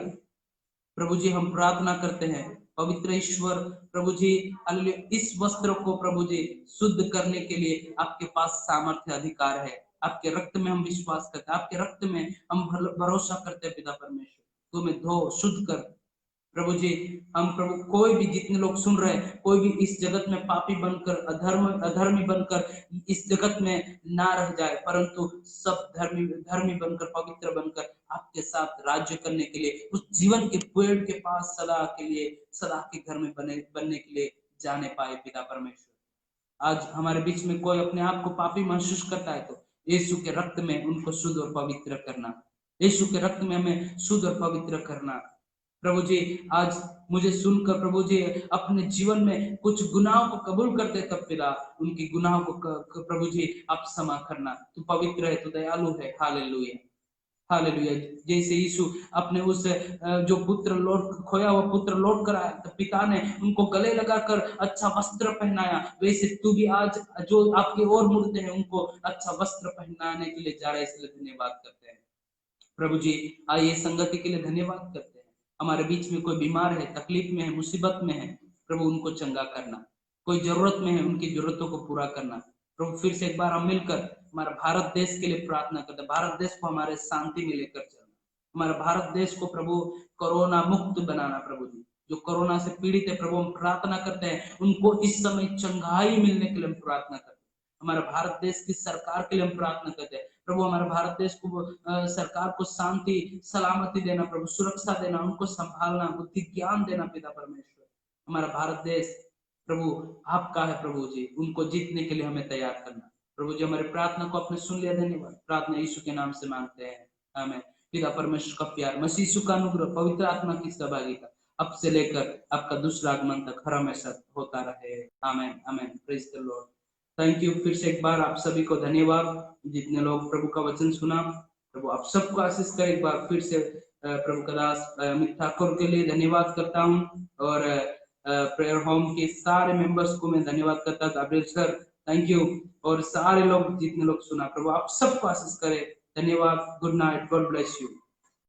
प्रभु जी हम प्रार्थना करते हैं पवित्र ईश्वर प्रभु जी हालेलुया, इस वस्त्र को प्रभु जी शुद्ध करने के लिए आपके पास सामर्थ्य अधिकार है। आपके रक्त में हम विश्वास करते हैं, आपके रक्त में हम भरोसा करते हैं पिता परमेश्वर, तुम्हें धो शुद्ध कर प्रभु जी। हम प्रभु कोई भी जितने लोग सुन रहे हैं, कोई भी इस जगत में पापी बनकर अधर्मी बनकर इस जगत में ना रह जाए, परंतु सब धर्मी बनकर पवित्र बनकर आपके साथ राज्य करने के लिए उस जीवन के पेड़ के पास सदा के लिए, सदा के घर में बनने के लिए जाने पाए पिता परमेश्वर। आज हमारे बीच में कोई अपने आप को पापी महसूस करता है तो यीशु के रक्त में उनको शुद्ध और पवित्र करना, यीशु के रक्त में हमें शुद्ध और पवित्र करना। प्रभु जी आज मुझे सुनकर प्रभु जी अपने जीवन में कुछ गुनाहों को कबूल करते तब पिता उनकी गुनाहों को प्रभु जी आप क्षमा करना। तू पवित्र है, तू दयालु है। Hallelujah hallelujah. जैसे यीशु अपने उस जो पुत्र लौट खोया हुआ पुत्र लौट कर आया तो पिता ने उनको गले लगाकर अच्छा वस्त्र पहनाया, वैसे तू भी आज जो आपकी ओर मुड़ते हैं उनको अच्छा वस्त्र पहनाने के लिए जा रहा है, इसलिए धन्यवाद करते हैं प्रभु जी। आइए संगति के लिए धन्यवाद करते हैं। हमारे बीच में कोई बीमार है, तकलीफ में है, मुसीबत में है, प्रभु उनको चंगा करना। कोई जरूरत में है, उनकी जरूरतों को पूरा करना। प्रभु फिर से एक बार हम मिलकर हमारा भारत देश के लिए प्रार्थना करते हैं, भारत देश को हमारे शांति में लेकर चलना, हमारे भारत देश को प्रभु कोरोना मुक्त बनाना। प्रभु जी जो कोरोना से पीड़ित है प्रभु हम प्रार्थना करते हैं उनको इस समय चंगाई मिलने के लिए हम प्रार्थना करते हैं। हमारे भारत देश की सरकार के लिए हम प्रार्थना करते हैं प्रभु, हमारे भारत देश को सरकार को शांति सलामती देना प्रभु, सुरक्षा देना, उनको संभालना, बुद्धि ज्ञान देना पिता परमेश्वर। हमारा भारत देश प्रभु आपका है प्रभु जी, उनको जीतने के लिए हमें तैयार करना प्रभु जी। हमारी प्रार्थना को आपने सुन लिया, धन्यवाद। प्रार्थना यीशु के नाम से मांगते हैं, आमीन। पिता परमेश्वर का प्यार, मसीह यीशु का अनुग्रह, पवित्र आत्मा की सहभागिता अब से लेकर आपका दूसरा आगमन तक हर हमेशा होता रहे, आमीन आमीन। Praise the Lord. Thank you. फिर से एक बार आप सभी को धन्यवाद, जितने लोग प्रभु का वचन सुना, प्रभु आप सबको आशीष करे। एक बार फिर से प्रभु का दास अमित ठाकुर के लिए धन्यवाद करता हूँ और प्रेयर होम के सारे मेंबर्स को मैं धन्यवाद करता हूँ। गाब्रियल सर थैंक यू, और सारे लोग जितने लोग सुना प्रभु आप सबको आशीष करे। धन्यवाद। Good night, God bless you.